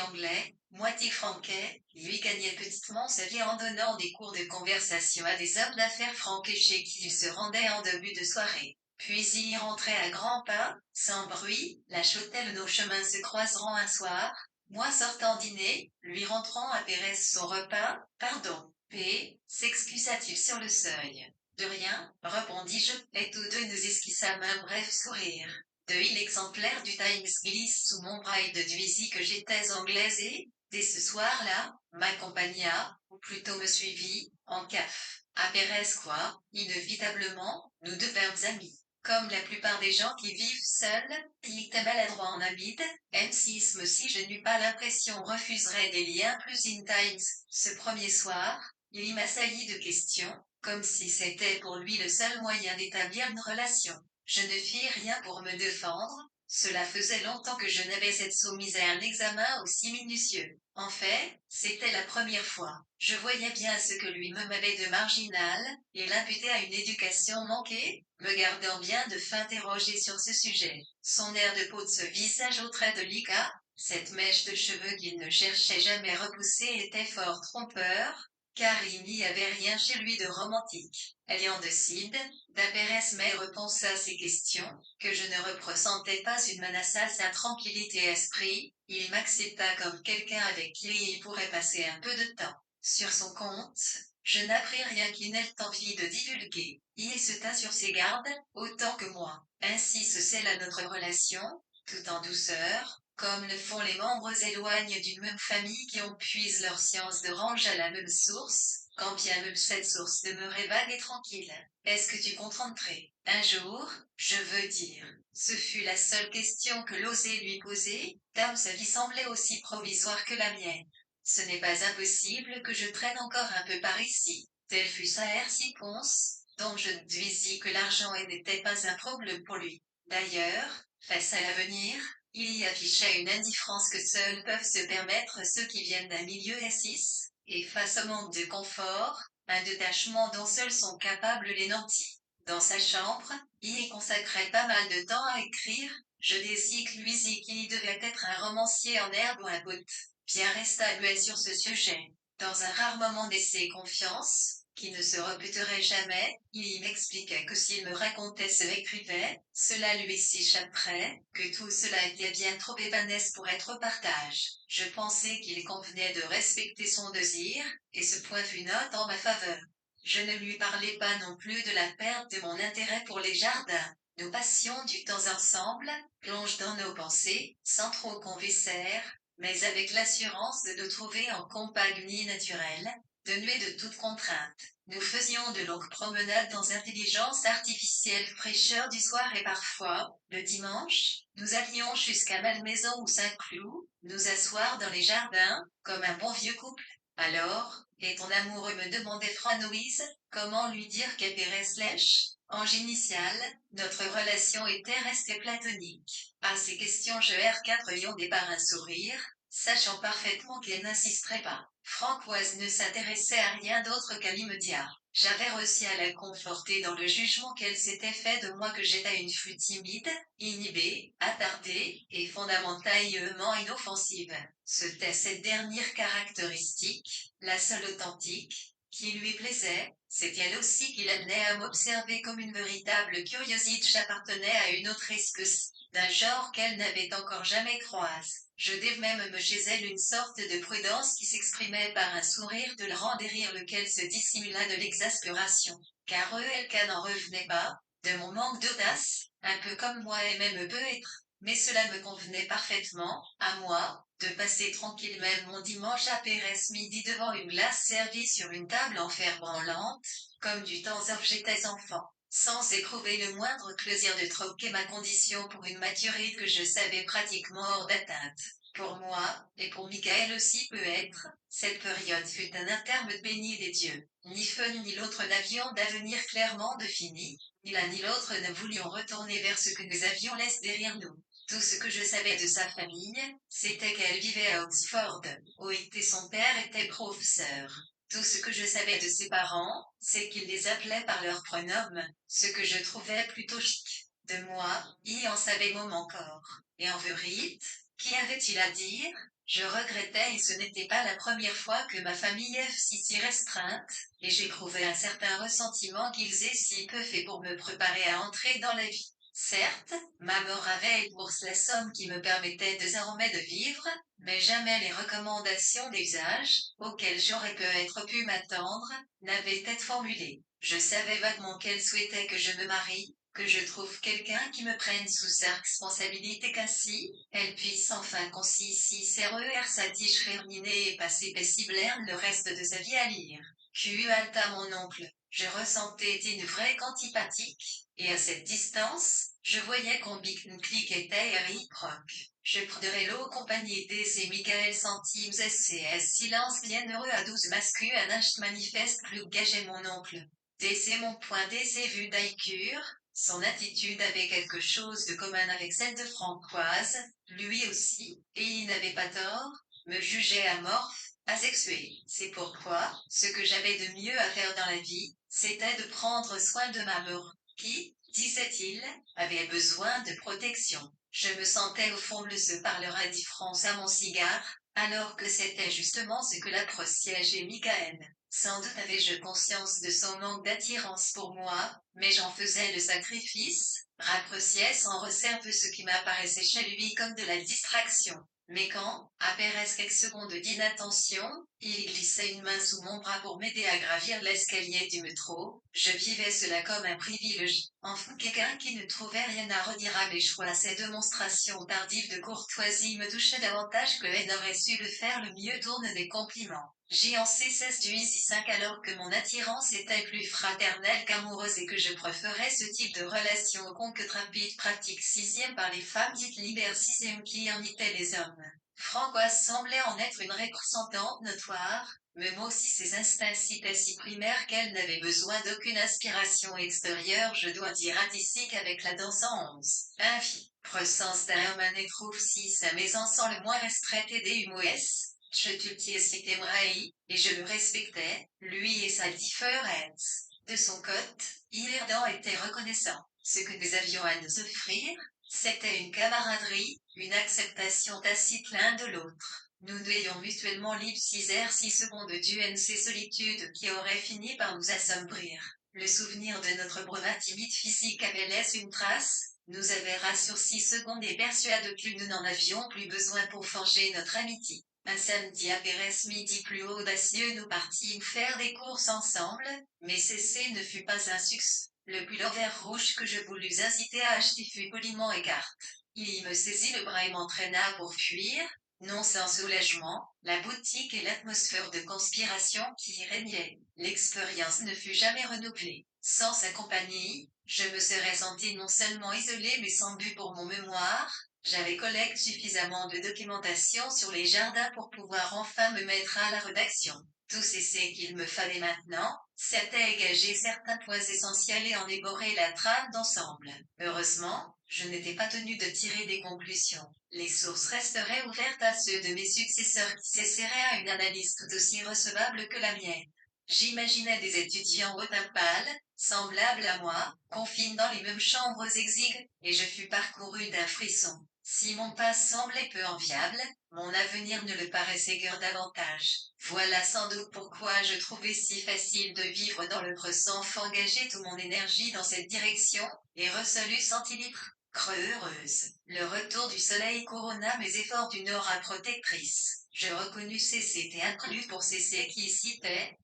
Speaker 1: anglais, moitié franquais, lui gagnait petitement sa vie en donnant des cours de conversation à des hommes d'affaires franquais chez qui il se rendait en début de soirée. Puis il y rentrait à grands pas, sans bruit, la chotelle nos chemins se croiseront un soir, moi sortant dîner, lui rentrant à Pérez son repas, pardon, P, s'excusa-t-il sur le seuil. De rien, répondis-je, et tous deux nous esquissâmes un bref sourire. L'exemplaire du Times glisse sous mon bras et deduisit que j'étais anglaise et, dès ce soir-là, m'accompagna, ou plutôt me suivit, en caf. À Pérez quoi, inévitablement, nous devînmes amis. Comme la plupart des gens qui vivent seuls, il était maladroit en habit, M6 si je n'eus pas l'impression refuserait des liens plus intenses. Ce premier soir, il m'assaillit de questions, comme si c'était pour lui le seul moyen d'établir une relation. Je ne fis rien pour me défendre, cela faisait longtemps que je n'avais été soumise à un examen aussi minutieux. En fait, c'était la première fois. Je voyais bien ce que lui me m'avait de marginal, et l'imputait à une éducation manquée, me gardant bien de m'interroger sur ce sujet. Son air de peau de ce visage aux traits délicats, cette mèche de cheveux qu'il ne cherchait jamais à repousser était fort trompeur, car il n'y avait rien chez lui de romantique. Ayant décide, d'Aperes mais repensa à ces questions, que je ne ressentais pas une menace à sa tranquillité esprit, il m'accepta comme quelqu'un avec qui il pourrait passer un peu de temps. Sur son compte, je n'appris rien qui n'ait envie de divulguer. Il se tint sur ses gardes, autant que moi. Ainsi se scella notre relation, tout en douceur, comme le font les membres éloignés d'une même famille qui ont puisé leur science de range à la même source, quand bien même cette source demeurait vague et tranquille. Est-ce que tu comprendrais? Un jour, je veux dire. Ce fut la seule question que l'osais lui poser, tant sa vie semblait aussi provisoire que la mienne. Ce n'est pas impossible que je traîne encore un peu par ici. Telle fut sa réponse, dont je déduisis que l'argent n'était pas un problème pour lui. D'ailleurs, face à l'avenir, il y affichait une indifférence que seuls peuvent se permettre ceux qui viennent d'un milieu S6, et face au manque de confort, un détachement dont seuls sont capables les nantis. Dans sa chambre, il y consacrait pas mal de temps à écrire, je décis que lui qu'il devait être un romancier en herbe ou un pote. Pierre resta muet sur ce sujet. Dans un rare moment d'essai confiance, qui ne se rebuterait jamais, il m'expliquait que s'il me racontait ce écrivait, cela lui s'échapperait, que tout cela était bien trop évanescent pour être partage. Je pensais qu'il convenait de respecter son désir, et ce point fut note en ma faveur. Je ne lui parlais pas non plus de la perte de mon intérêt pour les jardins. Nous passions du temps ensemble, plonge dans nos pensées, sans trop converser, mais avec l'assurance de nous trouver en compagnie naturelle, dénuée de toute contrainte. Nous faisions de longues promenades dans intelligence artificielle fraîcheur du soir et parfois, le dimanche, nous allions jusqu'à Malmaison ou Saint-Cloud, nous asseoir dans les jardins, comme un bon vieux couple. Alors, et ton amoureux me demandait Franoïse, comment lui dire qu'Aperes lèche? En initiale, notre relation était restée platonique. À ces questions je R4 par un sourire, sachant parfaitement qu'elle n'insisterait pas. Francoise ne s'intéressait à rien d'autre qu'à l'immédiat. J'avais réussi à la conforter dans le jugement qu'elle s'était fait de moi que j'étais une fille timide, inhibée, attardée, et fondamentalement inoffensive. C'était cette dernière caractéristique, la seule authentique, qui lui plaisait, c'est elle aussi qui l'amenait à m'observer comme une véritable curiosité. J'appartenais à une autre espèce, d'un genre qu'elle n'avait encore jamais croise. Je devais même me chez elle une sorte de prudence qui s'exprimait par un sourire de rang derrière lequel se dissimula de l'exaspération. Car elle n'en revenait pas, de mon manque d'audace, un peu comme moi et même peut être. Mais cela me convenait parfaitement, à moi, de passer tranquillement mon dimanche à Pérez midi devant une glace servie sur une table en fer branlante, comme du temps où j'étais enfant, sans éprouver le moindre plaisir de troquer ma condition pour une maturité que je savais pratiquement hors d'atteinte. Pour moi, et pour Michael aussi peut être, cette période fut un interme béni des dieux. Ni fun ni l'autre n'avions d'avenir clairement défini, ni l'un ni l'autre ne voulions retourner vers ce que nous avions laissé derrière nous. Tout ce que je savais de sa famille, c'était qu'elle vivait à Oxford, où était son père était professeur. Tout ce que je savais de ses parents, c'est qu'ils les appelaient par leur pronom, ce que je trouvais plutôt chic. De moi, il en savait mot encore. Et en vérité, qu'y avait-il à dire? Je regrettais et ce n'était pas la première fois que ma famille est si restreinte, et j'éprouvais un certain ressentiment qu'ils aient si peu fait pour me préparer à entrer dans la vie. Certes, ma mort avait pour la somme qui me permettait désormais de vivre, mais jamais les recommandations d'usage, auxquelles j'aurais pu m'attendre, n'avaient été formulées. Je savais vaguement qu'elle souhaitait que je me marie, que je trouve quelqu'un qui me prenne sous sa responsabilité qu'ainsi, elle puisse enfin si RER satisfaire et passer paisiblement le reste de sa vie à lire. Alta mon oncle. Je ressentais une vraie antipathique, et à cette distance, je voyais combien était réciproque. Je prendrai l'eau compagnie des et Michael centimes SCS silence bienheureux à 12 mascu un âge manifeste plus gageait mon oncle. DC mon point DC vu d'Aicure, son attitude avait quelque chose de commun avec celle de Françoise, lui aussi, et il n'avait pas tort, me jugeait amorphe, asexué. C'est pourquoi, ce que j'avais de mieux à faire dans la vie, c'était de prendre soin de ma mère, qui, disait-il, avait besoin de protection. Je me sentais au fond blessé par leur indifférence à mon cigare, alors que c'était justement ce que l'appréciait chez Michael. Sans doute avais-je conscience de son manque d'attirance pour moi, mais j'en faisais le sacrifice, raccourciais sans réserve ce qui m'apparaissait chez lui comme de la distraction. Mais quand, après quelques secondes d'inattention, il glissait une main sous mon bras pour m'aider à gravir l'escalier du métro, je vivais cela comme un privilège. Enfin, quelqu'un qui ne trouvait rien à redire à mes choix. Ces démonstrations tardives de courtoisie me touchaient davantage que elle n'aurait su le faire le mieux tourne des compliments. J'ai en C16 du Easy 5 alors que mon attirance était plus fraternelle qu'amoureuse et que je préférais ce type de relation au conque rapide pratique sixième par les femmes dites libères sixième qui imitaient les hommes. Françoise semblait en être une représentante notoire, mais moi aussi ses instincts étaient si primaires qu'elle n'avait besoin d'aucune inspiration extérieure je dois dire artistique avec la danse en 11. Infi. Presence d'Herman et trouve si sa maison sans le moins restreinte des humoues. Je tultiais c'était Mraï, et je le respectais, lui et sa différence. De son côté, Irdan était reconnaissant. Ce que nous avions à nous offrir, c'était une camaraderie, une acceptation tacite l'un de l'autre. Nous ayons mutuellement libre 6 heures 6 secondes d'UNC solitude qui aurait fini par nous assombrir. Le souvenir de notre brevet timide physique avait laissé une trace, nous avait rassuré 6 secondes et persuadé que nous n'en avions plus besoin pour forger notre amitié. Un samedi à Pérez midi plus audacieux nous partîmes faire des courses ensemble, mais ceci ne fut pas un succès. Le pullover rouge que je voulus inciter à acheter fut poliment écarté. Il me saisit le bras et m'entraîna pour fuir, non sans soulagement, la boutique et l'atmosphère de conspiration qui y régnait. L'expérience ne fut jamais renouvelée. Sans sa compagnie, je me serais senti non seulement isolé mais sans but pour mon mémoire. J'avais collecté suffisamment de documentation sur les jardins pour pouvoir enfin me mettre à la rédaction. Tout cessait qu'il me fallait maintenant, c'était égager certains points essentiels et en éborer la trame d'ensemble. Heureusement, je n'étais pas tenu de tirer des conclusions. Les sources resteraient ouvertes à ceux de mes successeurs qui s'essaieraient à une analyse tout aussi recevable que la mienne. J'imaginais des étudiants au teint pâle, semblables à moi, confinés dans les mêmes chambres exiguës, et je fus parcouru d'un frisson. Si mon pas semblait peu enviable, mon avenir ne le paraissait guère davantage. Voilà sans doute pourquoi je trouvais si facile de vivre dans le creux sans engager toute mon énergie dans cette direction, et resolus centilitres. Creux heureuse. Le retour du soleil couronna mes efforts d'une aura protectrice. Je reconnus CCT inclus pour CC qui citait,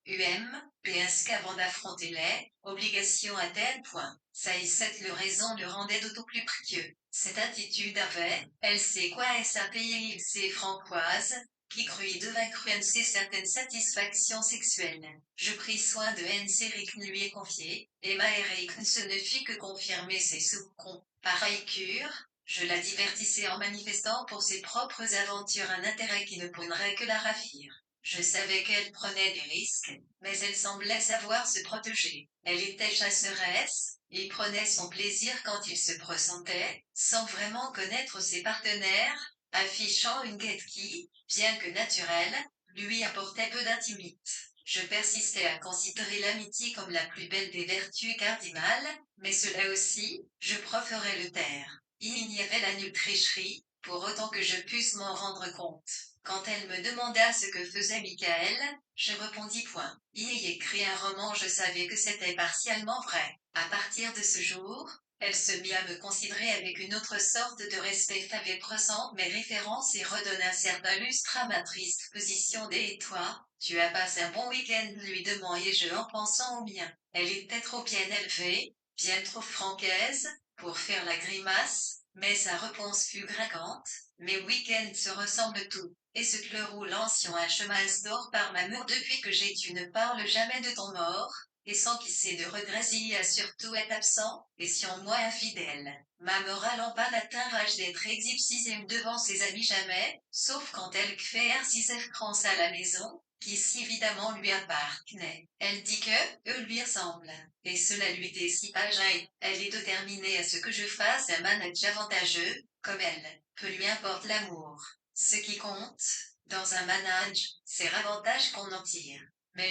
Speaker 1: PSK avant d'affronter les obligations à tel point. Ça y cette le raison le rendait d'autant plus précieux. Cette attitude avait, elle sait quoi SAP il sait Françoise, qui crut de vaincre NC certaines satisfactions sexuelles. Je pris soin de NC Rick lui est confié, et Eric ce ne fit que confirmer ses soupçons. Pareille cure, je la divertissais en manifestant pour ses propres aventures un intérêt qui ne pourrait que la ravir. Je savais qu'elle prenait des risques, mais elle semblait savoir se protéger. Elle était chasseresse, et prenait son plaisir quand il se pressentait, sans vraiment connaître ses partenaires, affichant une quête qui, bien que naturelle, lui apportait peu d'intimité. Je persistais à considérer l'amitié comme la plus belle des vertus cardinales, mais cela aussi, je préférais le taire. Il y avait la nulle tricherie, pour autant que je puisse m'en rendre compte. Quand elle me demanda ce que faisait Michael, je répondis point. Y écrit un roman, je savais que c'était partiellement vrai. À partir de ce jour, elle se mit à me considérer avec une autre sorte de respect avait présente mes références et redonne un certain lustre à ma triste position et toi, tu as passé un bon week-end lui demandai-je en pensant au mien. Elle était trop bien élevée, bien trop francaise, pour faire la grimace, mais sa réponse fut grinçante. Mes week-ends se ressemblent tous. Et ce que le roule ancien un chemin d'or par ma mur depuis que tu ne parles jamais de ton mort, et sans qu'il de regrets il y a surtout être absent, et si en moi infidèle. Ma morale en pas n'atteindra-je d'être exhibe devant ses amis jamais, sauf quand elle fait si à la maison, qui si évidemment lui appartenait. Elle dit que, eux lui ressemblent, et cela lui décide pas jamais. Elle est déterminée à ce que je fasse un manager avantageux, comme elle, peu lui importe l'amour. Ce qui compte, dans un manage, c'est l'avantage qu'on en tire. Mais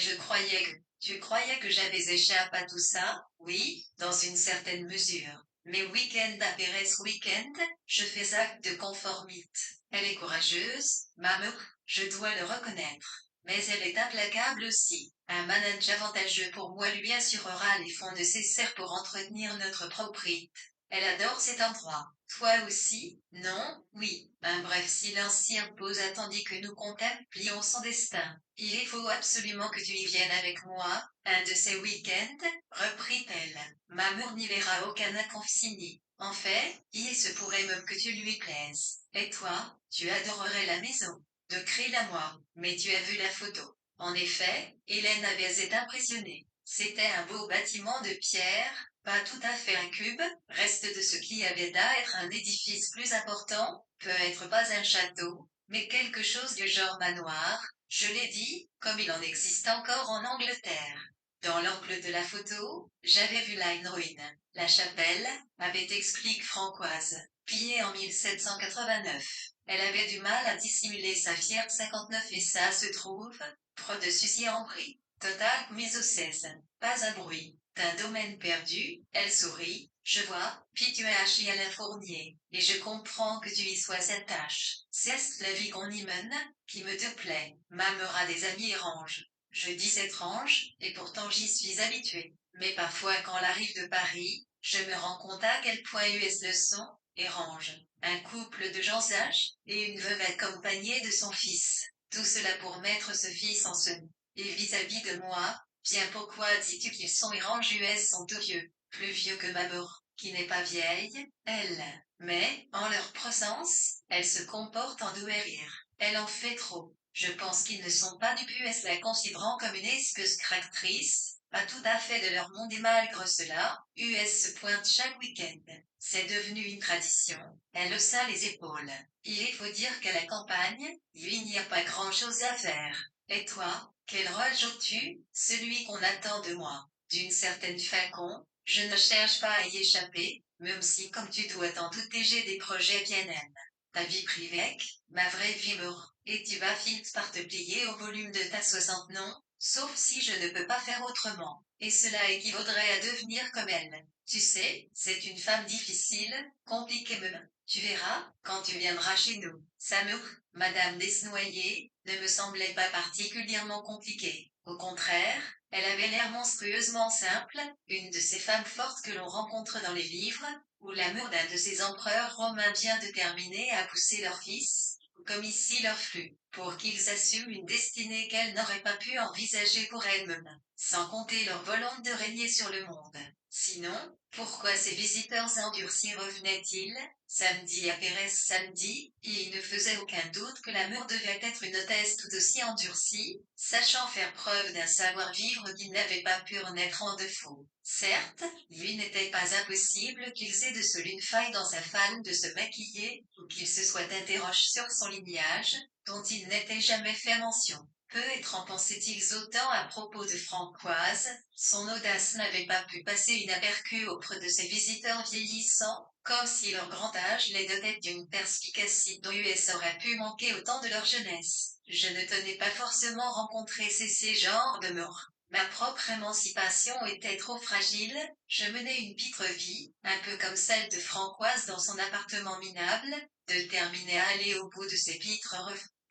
Speaker 1: tu croyais que j'avais échappé à tout ça? Oui, dans une certaine mesure. Mais week-end après week-end, je fais acte de conformité. Elle est courageuse, maman, je dois le reconnaître. Mais elle est implacable aussi. Un manager avantageux pour moi lui assurera les fonds nécessaires pour entretenir notre propriété. Elle adore cet endroit. Toi aussi? Non? Oui. Un bref silence s'y impose tandis que nous contemplions son destin. Il faut absolument que tu y viennes avec moi, un de ces week-ends, reprit-elle. Mamour n'y verra aucun inconfini. En fait, il se pourrait même que tu lui plaises. Et toi, tu adorerais la maison. De Cré-la-moi. Mais tu as vu la photo. En effet, Hélène avait été impressionnée. C'était un beau bâtiment de pierre, pas tout à fait un cube, reste de ce qui avait d'être un édifice plus important, peut-être pas un château, mais quelque chose du genre manoir, je l'ai dit, comme il en existe encore en Angleterre. Dans l'angle de la photo, j'avais vu là une ruine. La chapelle, avait explique Francoise, pillée en 1789. Elle avait du mal à dissimuler sa fière 59 et ça se trouve, près de Sucy-en-Brie. Total mise au 16. Pas un bruit. D'un domaine perdu, elle sourit. Je vois, puis tu es haché à la fournier, et je comprends que tu y sois attaché. C'est la vie qu'on y mène, qui me te plaît. M'amera des amis étranges. Je dis étrange, et pourtant j'y suis habitué. Mais parfois quand l'arrive de Paris, je me rends compte à quel point US le sont, étrange. Un couple de gens sages, et une veuve accompagnée de son fils. Tout cela pour mettre ce fils en ce. Et vis-à-vis de moi, bien pourquoi dis-tu qu'ils sont étranges US sont tout vieux, plus vieux que ma mort, qui n'est pas vieille, elle. Mais, en leur présence, elle se comporte en douairière. Elle en fait trop. Je pense qu'ils ne sont pas du US la considérant comme une espèce caractrice, pas tout à fait de leur monde et malgré cela, US se pointe chaque week-end. C'est devenu une tradition. Elle haussa les épaules. Il faut dire qu'à la campagne, il n'y a pas grand-chose à faire. Et toi, quel rôle joues-tu? Celui qu'on attend de moi. D'une certaine façon, je ne cherche pas à y échapper, même si comme tu dois t'en douter j'ai des projets bien aimes. Ta vie privée, ma vraie vie meurt, et tu vas finir par te plier au volume de ta 60 non, sauf si je ne peux pas faire autrement. Et cela équivaudrait à devenir comme elle. Tu sais, c'est une femme difficile, compliquée même. Tu verras, quand tu viendras chez nous. Samour, Madame Desnoyers, ne me semblait pas particulièrement compliquée. Au contraire, elle avait l'air monstrueusement simple, une de ces femmes fortes que l'on rencontre dans les livres, où l'amour d'un de ces empereurs romains bien déterminés à pousser leur fils, comme ici leur flux, pour qu'ils assument une destinée qu'elles n'auraient pas pu envisager pour elles-mêmes, sans compter leur volonté de régner sur le monde. Sinon, pourquoi ces visiteurs endurcis revenaient-ils? Samedi à Pérez samedi, il ne faisait aucun doute que la mur devait être une hôtesse tout aussi endurcie, sachant faire preuve d'un savoir-vivre qui n'avait pas pu renaître en défaut. Certes, lui n'était pas impossible qu'ils aient de seul une faille dans sa femme de se maquiller, ou qu'il se soit interrogé sur son lignage, dont il n'était jamais fait mention. Peu être en pensaient-ils autant à propos de Francoise, son audace n'avait pas pu passer inaperçue auprès de ses visiteurs vieillissants, comme si leur grand âge les dotait d'une perspicacité dont US aurait pu manquer au temps de leur jeunesse. Je ne tenais pas forcément rencontrer ces genres de mœurs. Ma propre émancipation était trop fragile, je menais une pitre vie, un peu comme celle de Francoise dans son appartement minable, déterminée à aller au bout de ses pitres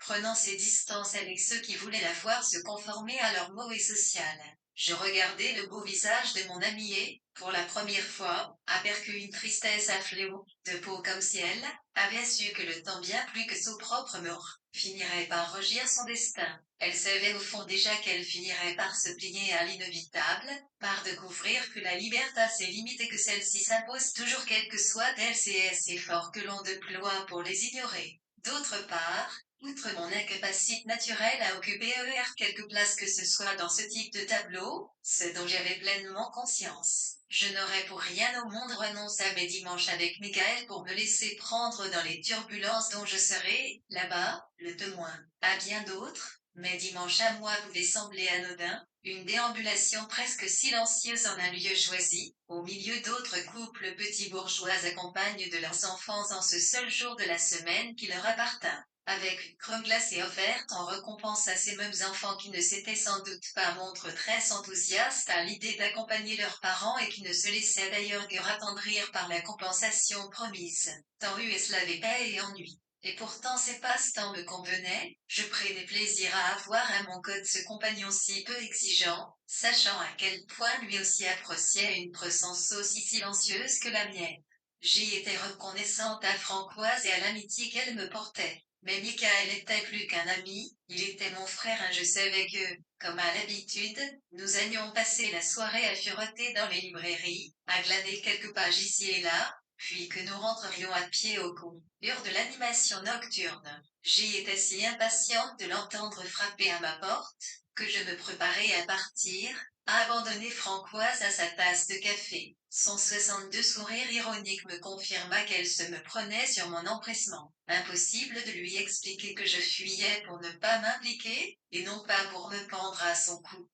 Speaker 1: prenant ses distances avec ceux qui voulaient la voir se conformer à leur mot et social. Je regardais le beau visage de mon ami et, pour la première fois, aperçut une tristesse à fléau, de peau comme si elle avait su que le temps bien plus que son propre mort, finirait par regir son destin. Elle savait au fond déjà qu'elle finirait par se plier à l'inévitable, par découvrir que la liberté a ses limites et que celle-ci s'impose toujours quel que soit elle c'est assez fort que l'on déploie pour les ignorer. D'autre part, Outre mon incapacité naturelle à occuper quelque place que ce soit dans ce type de tableau, ce dont j'avais pleinement conscience, je n'aurais pour rien au monde renoncé à mes dimanches avec Michael pour me laisser prendre dans les turbulences dont je serais, là-bas, le témoin. À bien d'autres, mes dimanches à moi pouvaient sembler anodins, une déambulation presque silencieuse en un lieu choisi, au milieu d'autres couples petits bourgeois accompagnent de leurs enfants en ce seul jour de la semaine qui leur appartint. Avec une crème glacée offerte en récompense à ces mêmes enfants qui ne s'étaient sans doute pas montrés très enthousiastes à l'idée d'accompagner leurs parents et qui ne se laissaient d'ailleurs que attendrir par la compensation promise. Tant US l'avait paix et ennui. Et pourtant ces passe-temps me convenaient, je prenais plaisir à avoir à mon code ce compagnon si peu exigeant, sachant à quel point lui aussi appréciait une présence aussi silencieuse que la mienne. J'y étais reconnaissante à Francoise et à l'amitié qu'elle me portait. Mais Michael était plus qu'un ami, il était mon frère et je savais que, comme à l'habitude, nous allions passer la soirée à fureter dans les librairies, à glaner quelques pages ici et là, puis que nous rentrerions à pied au conclure de l'animation nocturne. J'y étais si impatiente de l'entendre frapper à ma porte, que je me préparais à partir, à abandonner Francoise à sa tasse de café. Son 62 sourire ironique me confirma qu'elle se me prenait sur mon empressement. Impossible de lui expliquer que je fuyais pour ne pas m'impliquer, et non pas pour me pendre à son cou.